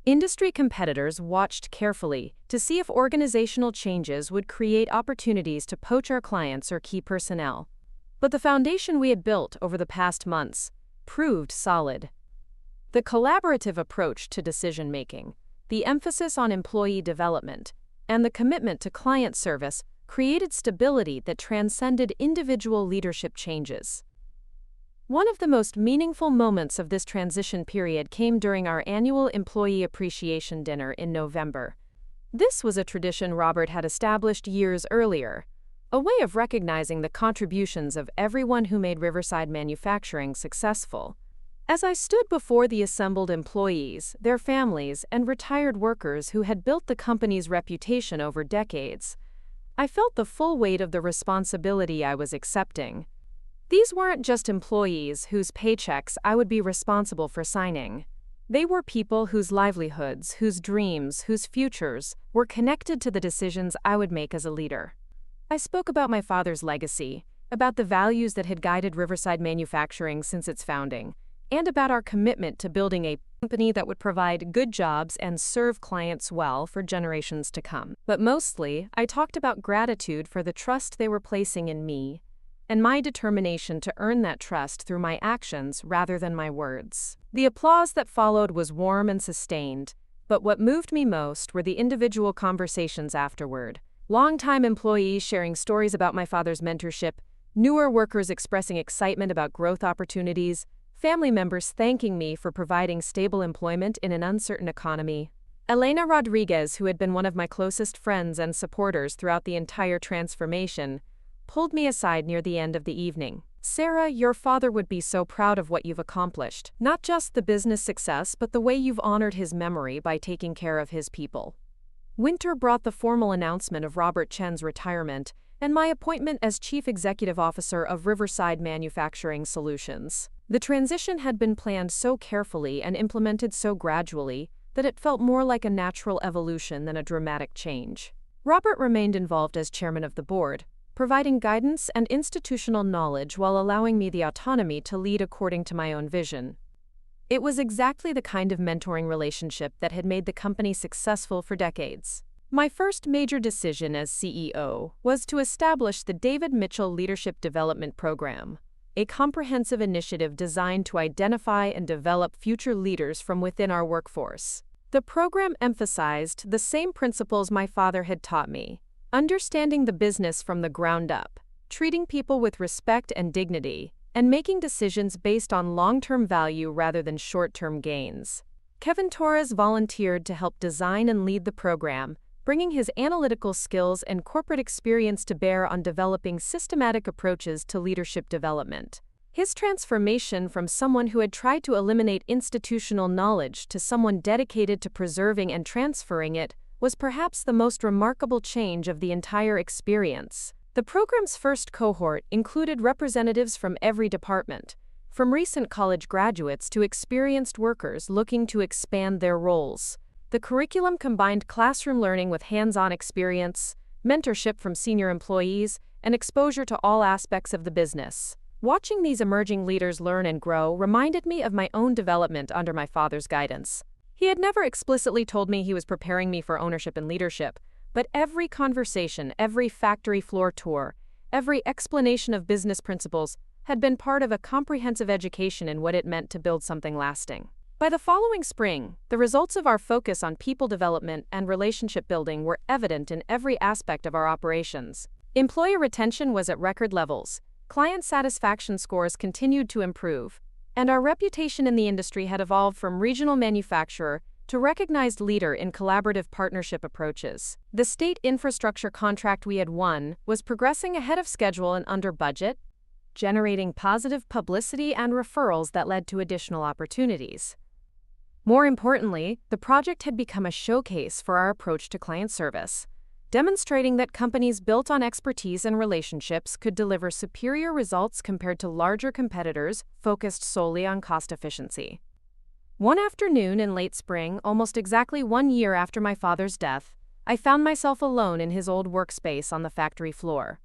Industry competitors watched carefully to see if organizational changes would create opportunities to poach our clients or key personnel. But the foundation we had built over the past months proved solid. The collaborative approach to decision-making, the emphasis on employee development, and the commitment to client service created stability that transcended individual leadership changes. One of the most meaningful moments of this transition period came during our annual Employee Appreciation Dinner in November. This was a tradition Robert had established years earlier, a way of recognizing the contributions of everyone who made Riverside Manufacturing successful. As I stood before the assembled employees, their families, and retired workers who had built the company's reputation over decades, I felt the full weight of the responsibility I was accepting. These weren't just employees whose paychecks I would be responsible for signing. They were people whose livelihoods, whose dreams, whose futures were connected to the decisions I would make as a leader. I spoke about my father's legacy, about the values that had guided Riverside Manufacturing since its founding, and about our commitment to building a company that would provide good jobs and serve clients well for generations to come. But mostly, I talked about gratitude for the trust they were placing in me, and my determination to earn that trust through my actions rather than my words. The applause that followed was warm and sustained, but what moved me most were the individual conversations afterward. Longtime employees sharing stories about my father's mentorship, newer workers expressing excitement about growth opportunities, family members thanking me for providing stable employment in an uncertain economy. Elena Rodriguez, who had been one of my closest friends and supporters throughout the entire transformation, pulled me aside near the end of the evening. "Sarah, your father would be so proud of what you've accomplished. Not just the business success, but the way you've honored his memory by taking care of his people." Winter brought the formal announcement of Robert Chen's retirement and my appointment as Chief Executive Officer of Riverside Manufacturing Solutions. The transition had been planned so carefully and implemented so gradually that it felt more like a natural evolution than a dramatic change. Robert remained involved as chairman of the board, providing guidance and institutional knowledge while allowing me the autonomy to lead according to my own vision. It was exactly the kind of mentoring relationship that had made the company successful for decades. My first major decision as CEO was to establish the David Mitchell Leadership Development Program, a comprehensive initiative designed to identify and develop future leaders from within our workforce. The program emphasized the same principles my father had taught me: understanding the business from the ground up, treating people with respect and dignity, and making decisions based on long-term value rather than short-term gains. Kevin Torres volunteered to help design and lead the program, bringing his analytical skills and corporate experience to bear on developing systematic approaches to leadership development. His transformation from someone who had tried to eliminate institutional knowledge to someone dedicated to preserving and transferring it was perhaps the most remarkable change of the entire experience. The program's first cohort included representatives from every department, from recent college graduates to experienced workers looking to expand their roles. The curriculum combined classroom learning with hands-on experience, mentorship from senior employees, and exposure to all aspects of the business. Watching these emerging leaders learn and grow reminded me of my own development under my father's guidance. He had never explicitly told me he was preparing me for ownership and leadership, but every conversation, every factory floor tour, every explanation of business principles had been part of a comprehensive education in what it meant to build something lasting. By the following spring, the results of our focus on people development and relationship building were evident in every aspect of our operations. Employee retention was at record levels, client satisfaction scores continued to improve, and our reputation in the industry had evolved from regional manufacturer to recognized leader in collaborative partnership approaches. The state infrastructure contract we had won was progressing ahead of schedule and under budget, generating positive publicity and referrals that led to additional opportunities. More importantly, the project had become a showcase for our approach to client service, demonstrating that companies built on expertise and relationships could deliver superior results compared to larger competitors focused solely on cost efficiency. One afternoon in late spring, almost exactly 1 year after my father's death, I found myself alone in his old workspace on the factory floor.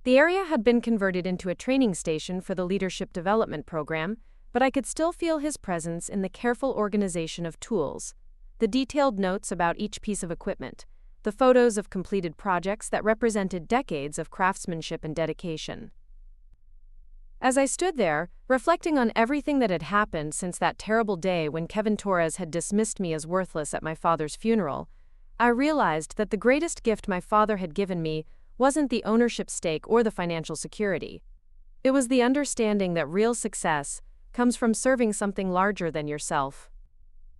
The area had been converted into a training station for the leadership development program, but I could still feel his presence in the careful organization of tools, the detailed notes about each piece of equipment, the photos of completed projects that represented decades of craftsmanship and dedication. As I stood there, reflecting on everything that had happened since that terrible day when Kevin Torres had dismissed me as worthless at my father's funeral, I realized that the greatest gift my father had given me wasn't the ownership stake or the financial security. It was the understanding that real success comes from serving something larger than yourself.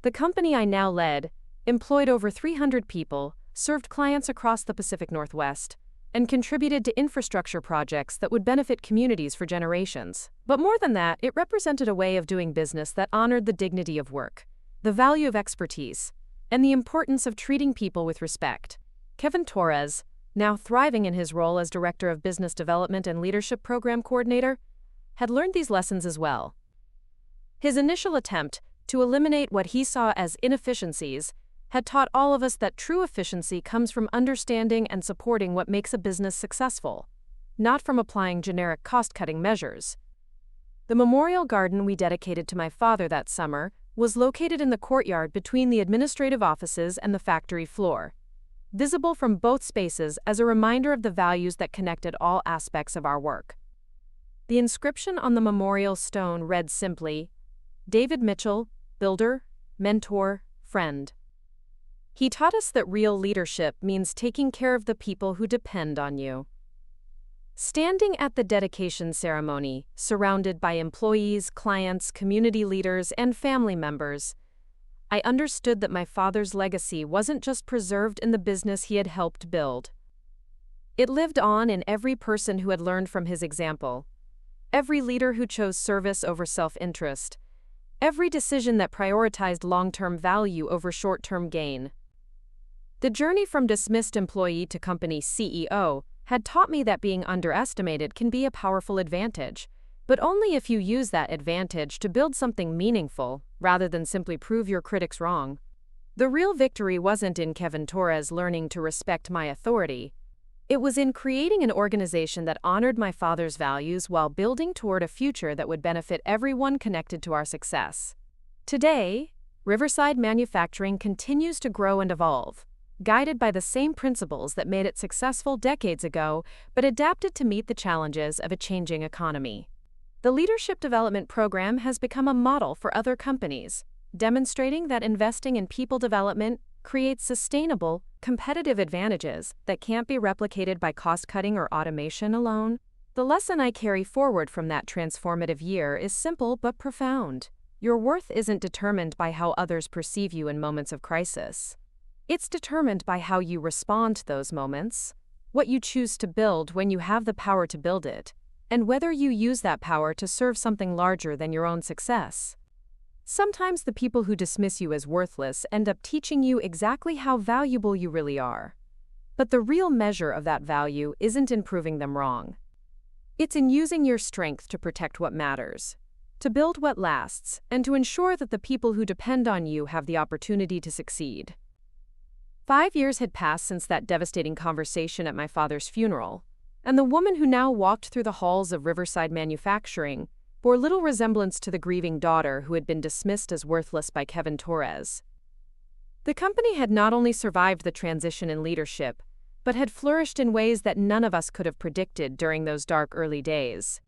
The company I now led employed over 300 people, served clients across the Pacific Northwest, and contributed to infrastructure projects that would benefit communities for generations. But more than that, it represented a way of doing business that honored the dignity of work, the value of expertise, and the importance of treating people with respect. Kevin Torres, now thriving in his role as Director of Business Development and Leadership Program Coordinator, had learned these lessons as well. His initial attempt to eliminate what he saw as inefficiencies had taught all of us that true efficiency comes from understanding and supporting what makes a business successful, not from applying generic cost-cutting measures. The memorial garden we dedicated to my father that summer was located in the courtyard between the administrative offices and the factory floor, visible from both spaces as a reminder of the values that connected all aspects of our work. The inscription on the memorial stone read simply, "David Mitchell, builder, mentor, friend." He taught us that real leadership means taking care of the people who depend on you. Standing at the dedication ceremony, surrounded by employees, clients, community leaders, and family members, I understood that my father's legacy wasn't just preserved in the business he had helped build. It lived on in every person who had learned from his example, every leader who chose service over self-interest, every decision that prioritized long-term value over short-term gain. The journey from dismissed employee to company CEO had taught me that being underestimated can be a powerful advantage, but only if you use that advantage to build something meaningful, rather than simply prove your critics wrong. The real victory wasn't in Kevin Torres learning to respect my authority. It was in creating an organization that honored my father's values while building toward a future that would benefit everyone connected to our success. Today, Riverside Manufacturing continues to grow and evolve, guided by the same principles that made it successful decades ago, but adapted to meet the challenges of a changing economy. The Leadership Development Program has become a model for other companies, demonstrating that investing in people development creates sustainable, competitive advantages that can't be replicated by cost-cutting or automation alone. The lesson I carry forward from that transformative year is simple but profound. Your worth isn't determined by how others perceive you in moments of crisis. It's determined by how you respond to those moments, what you choose to build when you have the power to build it, and whether you use that power to serve something larger than your own success. Sometimes the people who dismiss you as worthless end up teaching you exactly how valuable you really are. But the real measure of that value isn't in proving them wrong. It's in using your strength to protect what matters, to build what lasts, and to ensure that the people who depend on you have the opportunity to succeed. 5 years had passed since that devastating conversation at my father's funeral, and the woman who now walked through the halls of Riverside Manufacturing bore little resemblance to the grieving daughter who had been dismissed as worthless by Kevin Torres. The company had not only survived the transition in leadership, but had flourished in ways that none of us could have predicted during those dark early days.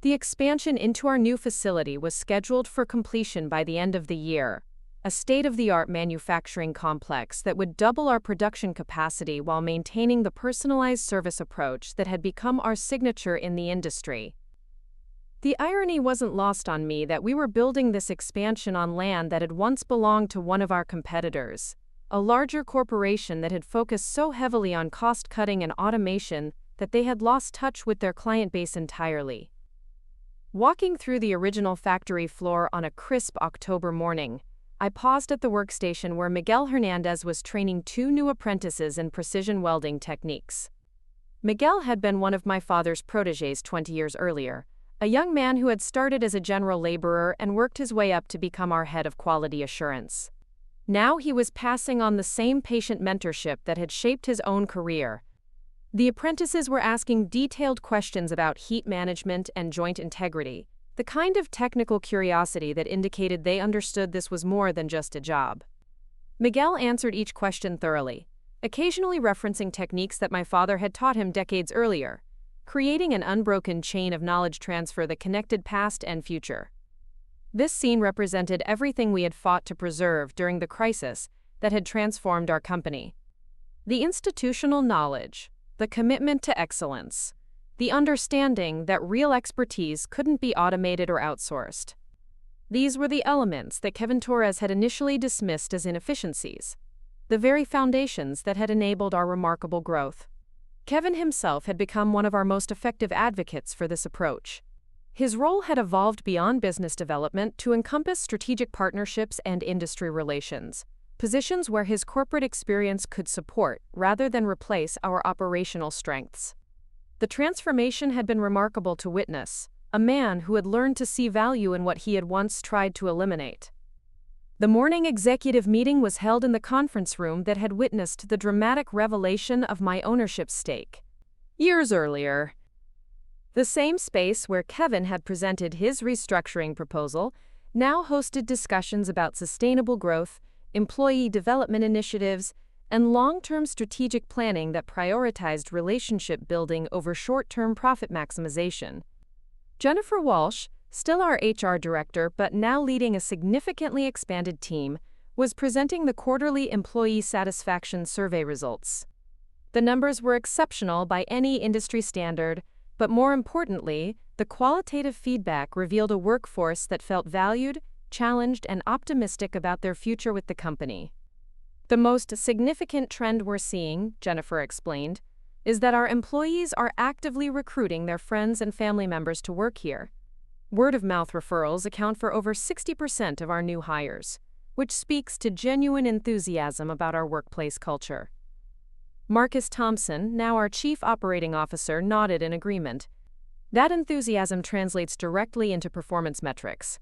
The expansion into our new facility was scheduled for completion by the end of the year, a state-of-the-art manufacturing complex that would double our production capacity while maintaining the personalized service approach that had become our signature in the industry. The irony wasn't lost on me that we were building this expansion on land that had once belonged to one of our competitors, a larger corporation that had focused so heavily on cost-cutting and automation that they had lost touch with their client base entirely. Walking through the original factory floor on a crisp October morning, I paused at the workstation where Miguel Hernandez was training 2 new apprentices in precision welding techniques. Miguel had been one of my father's protégés 20 years earlier, a young man who had started as a general laborer and worked his way up to become our head of quality assurance. Now he was passing on the same patient mentorship that had shaped his own career. The apprentices were asking detailed questions about heat management and joint integrity, the kind of technical curiosity that indicated they understood this was more than just a job. Miguel answered each question thoroughly, occasionally referencing techniques that my father had taught him decades earlier, creating an unbroken chain of knowledge transfer that connected past and future. This scene represented everything we had fought to preserve during the crisis that had transformed our company. The institutional knowledge, the commitment to excellence, the understanding that real expertise couldn't be automated or outsourced. These were the elements that Kevin Torres had initially dismissed as inefficiencies, the very foundations that had enabled our remarkable growth. Kevin himself had become one of our most effective advocates for this approach. His role had evolved beyond business development to encompass strategic partnerships and industry relations, positions where his corporate experience could support rather than replace our operational strengths. The transformation had been remarkable to witness, a man who had learned to see value in what he had once tried to eliminate. The morning executive meeting was held in the conference room that had witnessed the dramatic revelation of my ownership stake. Years earlier, the same space where Kevin had presented his restructuring proposal now hosted discussions about sustainable growth, employee development initiatives, and long-term strategic planning that prioritized relationship building over short-term profit maximization. Jennifer Walsh, still our HR director but now leading a significantly expanded team, was presenting the quarterly employee satisfaction survey results. The numbers were exceptional by any industry standard, but more importantly, the qualitative feedback revealed a workforce that felt valued, challenged, and optimistic about their future with the company. The most significant trend we're seeing, Jennifer explained, is that our employees are actively recruiting their friends and family members to work here. Word-of-mouth referrals account for over 60% of our new hires, which speaks to genuine enthusiasm about our workplace culture. Marcus Thompson, now our Chief Operating Officer, nodded in agreement. That enthusiasm translates directly into performance metrics.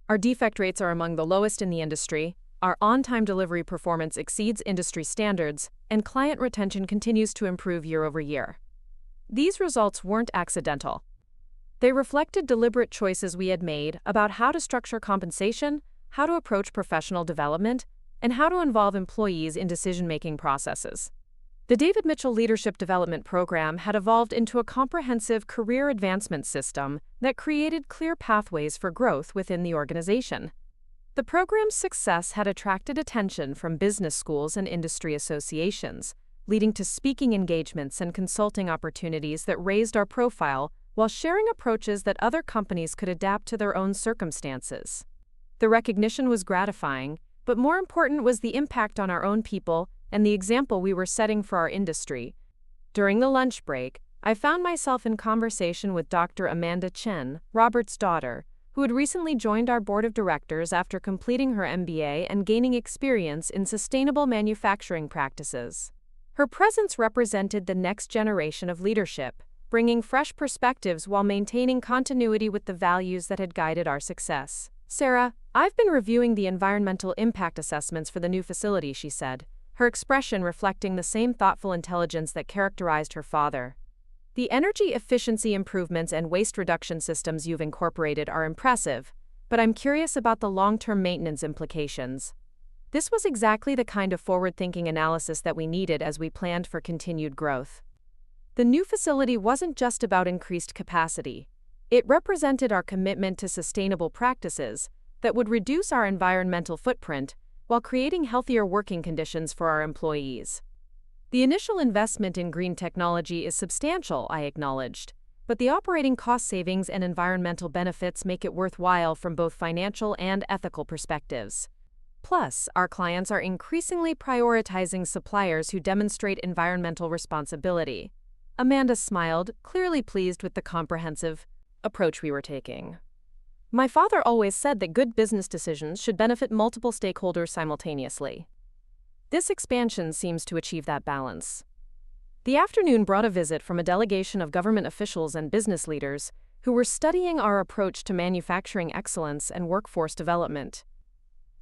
Our defect rates are among the lowest in the industry, our on-time delivery performance exceeds industry standards, and client retention continues to improve year over year. These results weren't accidental. They reflected deliberate choices we had made about how to structure compensation, how to approach professional development, and how to involve employees in decision-making processes. The David Mitchell Leadership Development Program had evolved into a comprehensive career advancement system that created clear pathways for growth within the organization. The program's success had attracted attention from business schools and industry associations, leading to speaking engagements and consulting opportunities that raised our profile while sharing approaches that other companies could adapt to their own circumstances. The recognition was gratifying, but more important was the impact on our own people and the example we were setting for our industry. During the lunch break, I found myself in conversation with Dr. Amanda Chen, Robert's daughter, who had recently joined our board of directors after completing her MBA and gaining experience in sustainable manufacturing practices. Her presence represented the next generation of leadership, bringing fresh perspectives while maintaining continuity with the values that had guided our success. "Sarah, I've been reviewing the environmental impact assessments for the new facility," she said, her expression reflecting the same thoughtful intelligence that characterized her father. "The energy efficiency improvements and waste reduction systems you've incorporated are impressive, but I'm curious about the long-term maintenance implications." This was exactly the kind of forward-thinking analysis that we needed as we planned for continued growth. The new facility wasn't just about increased capacity. It represented our commitment to sustainable practices that would reduce our environmental footprint while creating healthier working conditions for our employees. The initial investment in green technology is substantial, I acknowledged, but the operating cost savings and environmental benefits make it worthwhile from both financial and ethical perspectives. Plus, our clients are increasingly prioritizing suppliers who demonstrate environmental responsibility. Amanda smiled, clearly pleased with the comprehensive approach we were taking. My father always said that good business decisions should benefit multiple stakeholders simultaneously. This expansion seems to achieve that balance. The afternoon brought a visit from a delegation of government officials and business leaders who were studying our approach to manufacturing excellence and workforce development.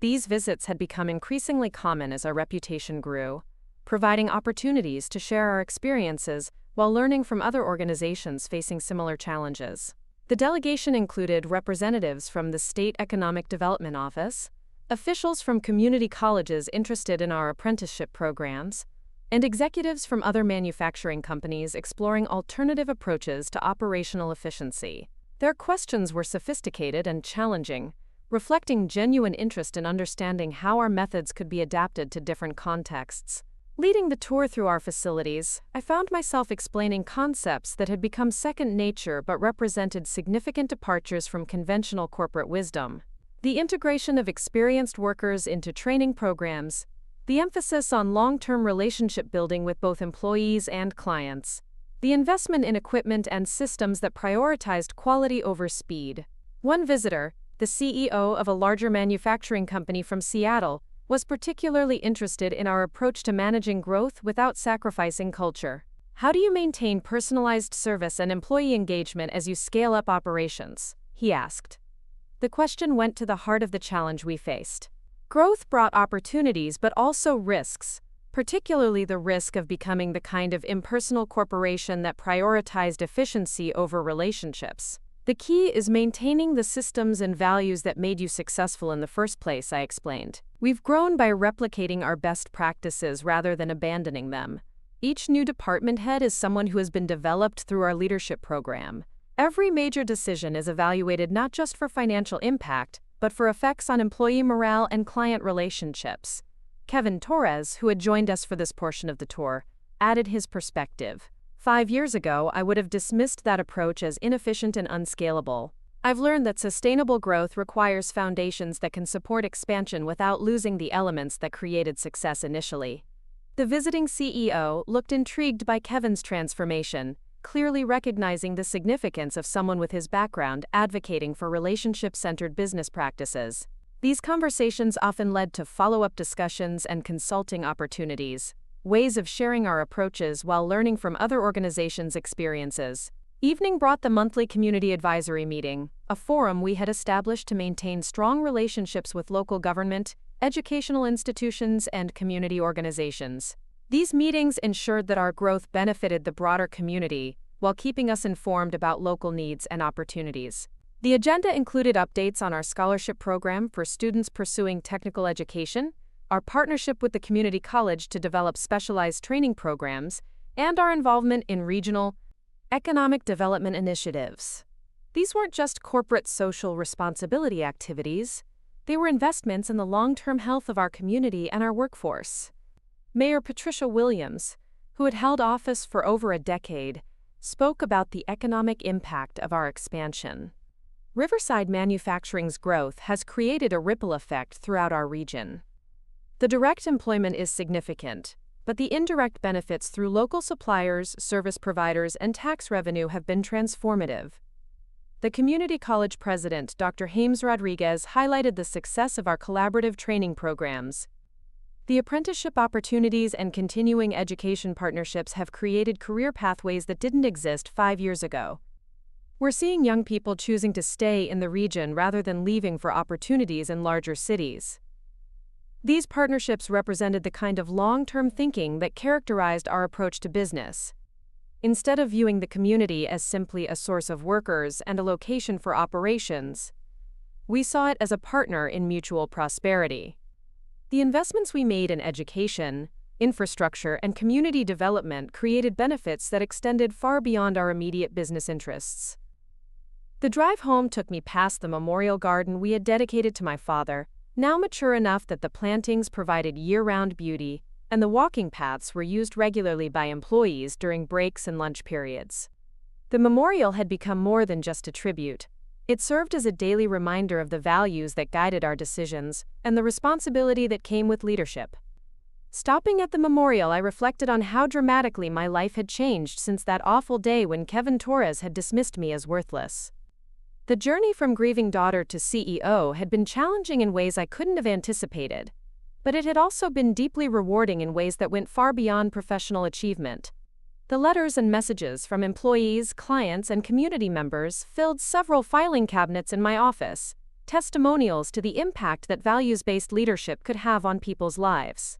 These visits had become increasingly common as our reputation grew, providing opportunities to share our experiences while learning from other organizations facing similar challenges. The delegation included representatives from the State Economic Development Office, officials from community colleges interested in our apprenticeship programs, and executives from other manufacturing companies exploring alternative approaches to operational efficiency. Their questions were sophisticated and challenging, reflecting genuine interest in understanding how our methods could be adapted to different contexts. Leading the tour through our facilities, I found myself explaining concepts that had become second nature but represented significant departures from conventional corporate wisdom. The integration of experienced workers into training programs, the emphasis on long-term relationship building with both employees and clients, the investment in equipment and systems that prioritized quality over speed. One visitor, the CEO of a larger manufacturing company from Seattle, was particularly interested in our approach to managing growth without sacrificing culture. How do you maintain personalized service and employee engagement as you scale up operations? He asked. The question went to the heart of the challenge we faced. Growth brought opportunities but also risks, particularly the risk of becoming the kind of impersonal corporation that prioritized efficiency over relationships. The key is maintaining the systems and values that made you successful in the first place, I explained. We've grown by replicating our best practices rather than abandoning them. Each new department head is someone who has been developed through our leadership program. Every major decision is evaluated not just for financial impact, but for effects on employee morale and client relationships. Kevin Torres, who had joined us for this portion of the tour, added his perspective. 5 years ago, I would have dismissed that approach as inefficient and unscalable. I've learned that sustainable growth requires foundations that can support expansion without losing the elements that created success initially. The visiting CEO looked intrigued by Kevin's transformation, clearly recognizing the significance of someone with his background advocating for relationship-centered business practices. These conversations often led to follow-up discussions and consulting opportunities, ways of sharing our approaches while learning from other organizations' experiences. Evening brought the monthly community advisory meeting, a forum we had established to maintain strong relationships with local government, educational institutions, and community organizations. These meetings ensured that our growth benefited the broader community, while keeping us informed about local needs and opportunities. The agenda included updates on our scholarship program for students pursuing technical education, our partnership with the community college to develop specialized training programs, and our involvement in regional economic development initiatives. These weren't just corporate social responsibility activities, they were investments in the long-term health of our community and our workforce. Mayor Patricia Williams, who had held office for over a decade, spoke about the economic impact of our expansion. Riverside Manufacturing's growth has created a ripple effect throughout our region. The direct employment is significant, but the indirect benefits through local suppliers, service providers, and tax revenue have been transformative. The community college president, Dr. James Rodriguez, highlighted the success of our collaborative training programs. The apprenticeship opportunities and continuing education partnerships have created career pathways that didn't exist 5 years ago. We're seeing young people choosing to stay in the region rather than leaving for opportunities in larger cities. These partnerships represented the kind of long-term thinking that characterized our approach to business. Instead of viewing the community as simply a source of workers and a location for operations, we saw it as a partner in mutual prosperity. The investments we made in education, infrastructure, and community development created benefits that extended far beyond our immediate business interests. The drive home took me past the memorial garden we had dedicated to my father, now mature enough that the plantings provided year-round beauty, and the walking paths were used regularly by employees during breaks and lunch periods. The memorial had become more than just a tribute. It served as a daily reminder of the values that guided our decisions and the responsibility that came with leadership. Stopping at the memorial, I reflected on how dramatically my life had changed since that awful day when Kevin Torres had dismissed me as worthless. The journey from grieving daughter to CEO had been challenging in ways I couldn't have anticipated, but it had also been deeply rewarding in ways that went far beyond professional achievement. The letters and messages from employees, clients, and community members filled several filing cabinets in my office, testimonials to the impact that values-based leadership could have on people's lives.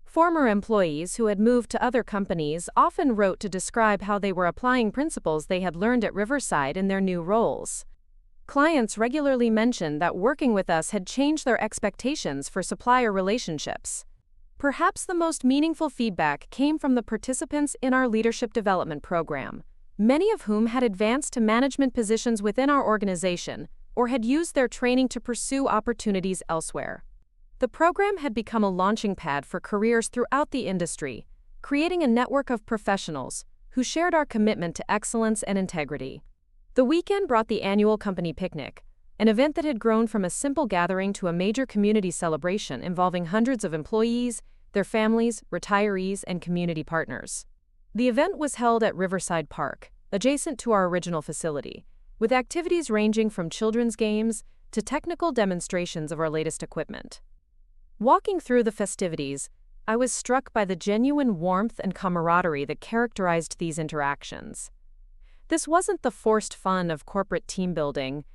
Former employees who had moved to other companies often wrote to describe how they were applying principles they had learned at Riverside in their new roles. Clients regularly mentioned that working with us had changed their expectations for supplier relationships. Perhaps the most meaningful feedback came from the participants in our leadership development program, many of whom had advanced to management positions within our organization or had used their training to pursue opportunities elsewhere. The program had become a launching pad for careers throughout the industry, creating a network of professionals who shared our commitment to excellence and integrity. The weekend brought the annual company picnic, an event that had grown from a simple gathering to a major community celebration involving hundreds of employees, their families, retirees, and community partners. The event was held at Riverside Park, adjacent to our original facility, with activities ranging from children's games to technical demonstrations of our latest equipment. Walking through the festivities, I was struck by the genuine warmth and camaraderie that characterized these interactions. This wasn't the forced fun of corporate team building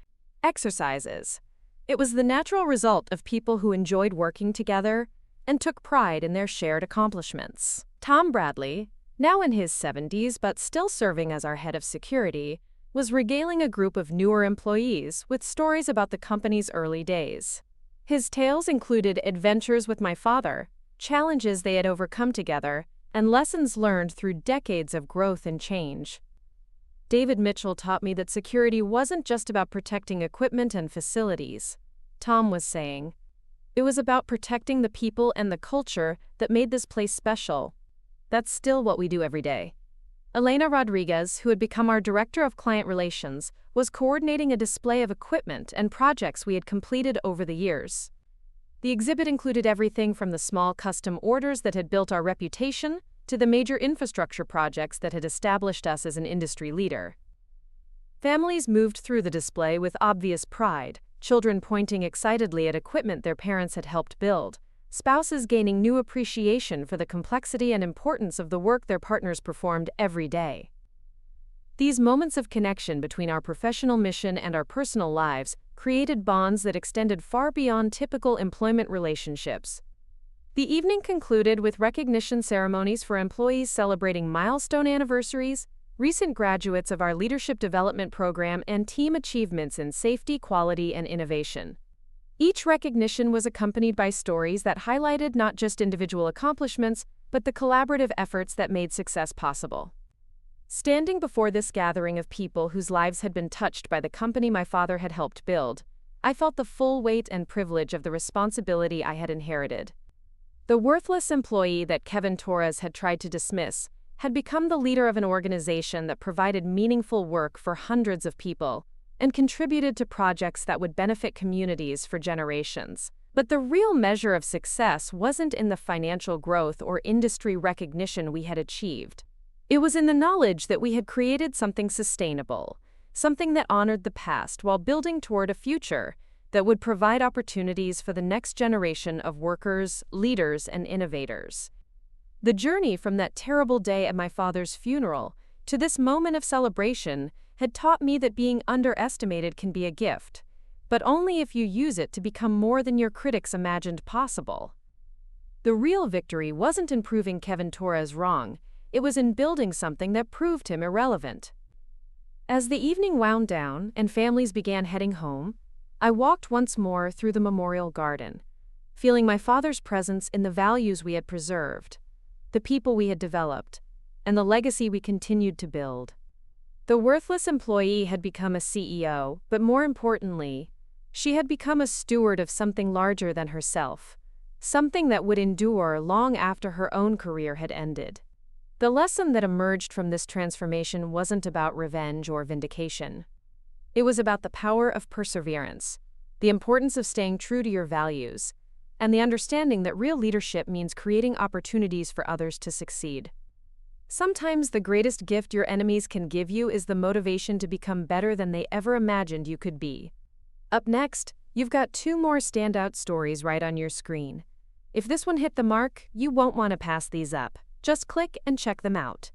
exercises. It was the natural result of people who enjoyed working together and took pride in their shared accomplishments. Tom Bradley, now in his 70s but still serving as our head of security, was regaling a group of newer employees with stories about the company's early days. His tales included adventures with my father, challenges they had overcome together, and lessons learned through decades of growth and change. David Mitchell taught me that security wasn't just about protecting equipment and facilities, Tom was saying. It was about protecting the people and the culture that made this place special. That's still what we do every day. Elena Rodriguez, who had become our Director of Client Relations, was coordinating a display of equipment and projects we had completed over the years. The exhibit included everything from the small custom orders that had built our reputation to the major infrastructure projects that had established us as an industry leader. Families moved through the display with obvious pride, children pointing excitedly at equipment their parents had helped build, spouses gaining new appreciation for the complexity and importance of the work their partners performed every day. These moments of connection between our professional mission and our personal lives created bonds that extended far beyond typical employment relationships. The evening concluded with recognition ceremonies for employees celebrating milestone anniversaries, recent graduates of our leadership development program, and team achievements in safety, quality, and innovation. Each recognition was accompanied by stories that highlighted not just individual accomplishments, but the collaborative efforts that made success possible. Standing before this gathering of people whose lives had been touched by the company my father had helped build, I felt the full weight and privilege of the responsibility I had inherited. The worthless employee that Kevin Torres had tried to dismiss had become the leader of an organization that provided meaningful work for hundreds of people and contributed to projects that would benefit communities for generations. But the real measure of success wasn't in the financial growth or industry recognition we had achieved. It was in the knowledge that we had created something sustainable, something that honored the past while building toward a future that would provide opportunities for the next generation of workers, leaders, and innovators. The journey from that terrible day at my father's funeral to this moment of celebration had taught me that being underestimated can be a gift, but only if you use it to become more than your critics imagined possible. The real victory wasn't in proving Kevin Torres wrong, it was in building something that proved him irrelevant. As the evening wound down and families began heading home, I walked once more through the memorial garden, feeling my father's presence in the values we had preserved, the people we had developed, and the legacy we continued to build. The worthless employee had become a CEO, but more importantly, She had become a steward of something larger than herself, something that would endure long after her own career had ended. The lesson that emerged from this transformation wasn't about revenge or vindication. It was about the power of perseverance, the importance of staying true to your values, and the understanding that real leadership means creating opportunities for others to succeed. Sometimes the greatest gift your enemies can give you is the motivation to become better than they ever imagined you could be. Up next, you've got 2 more standout stories right on your screen. If this one hit the mark, you won't want to pass these up. Just click and check them out.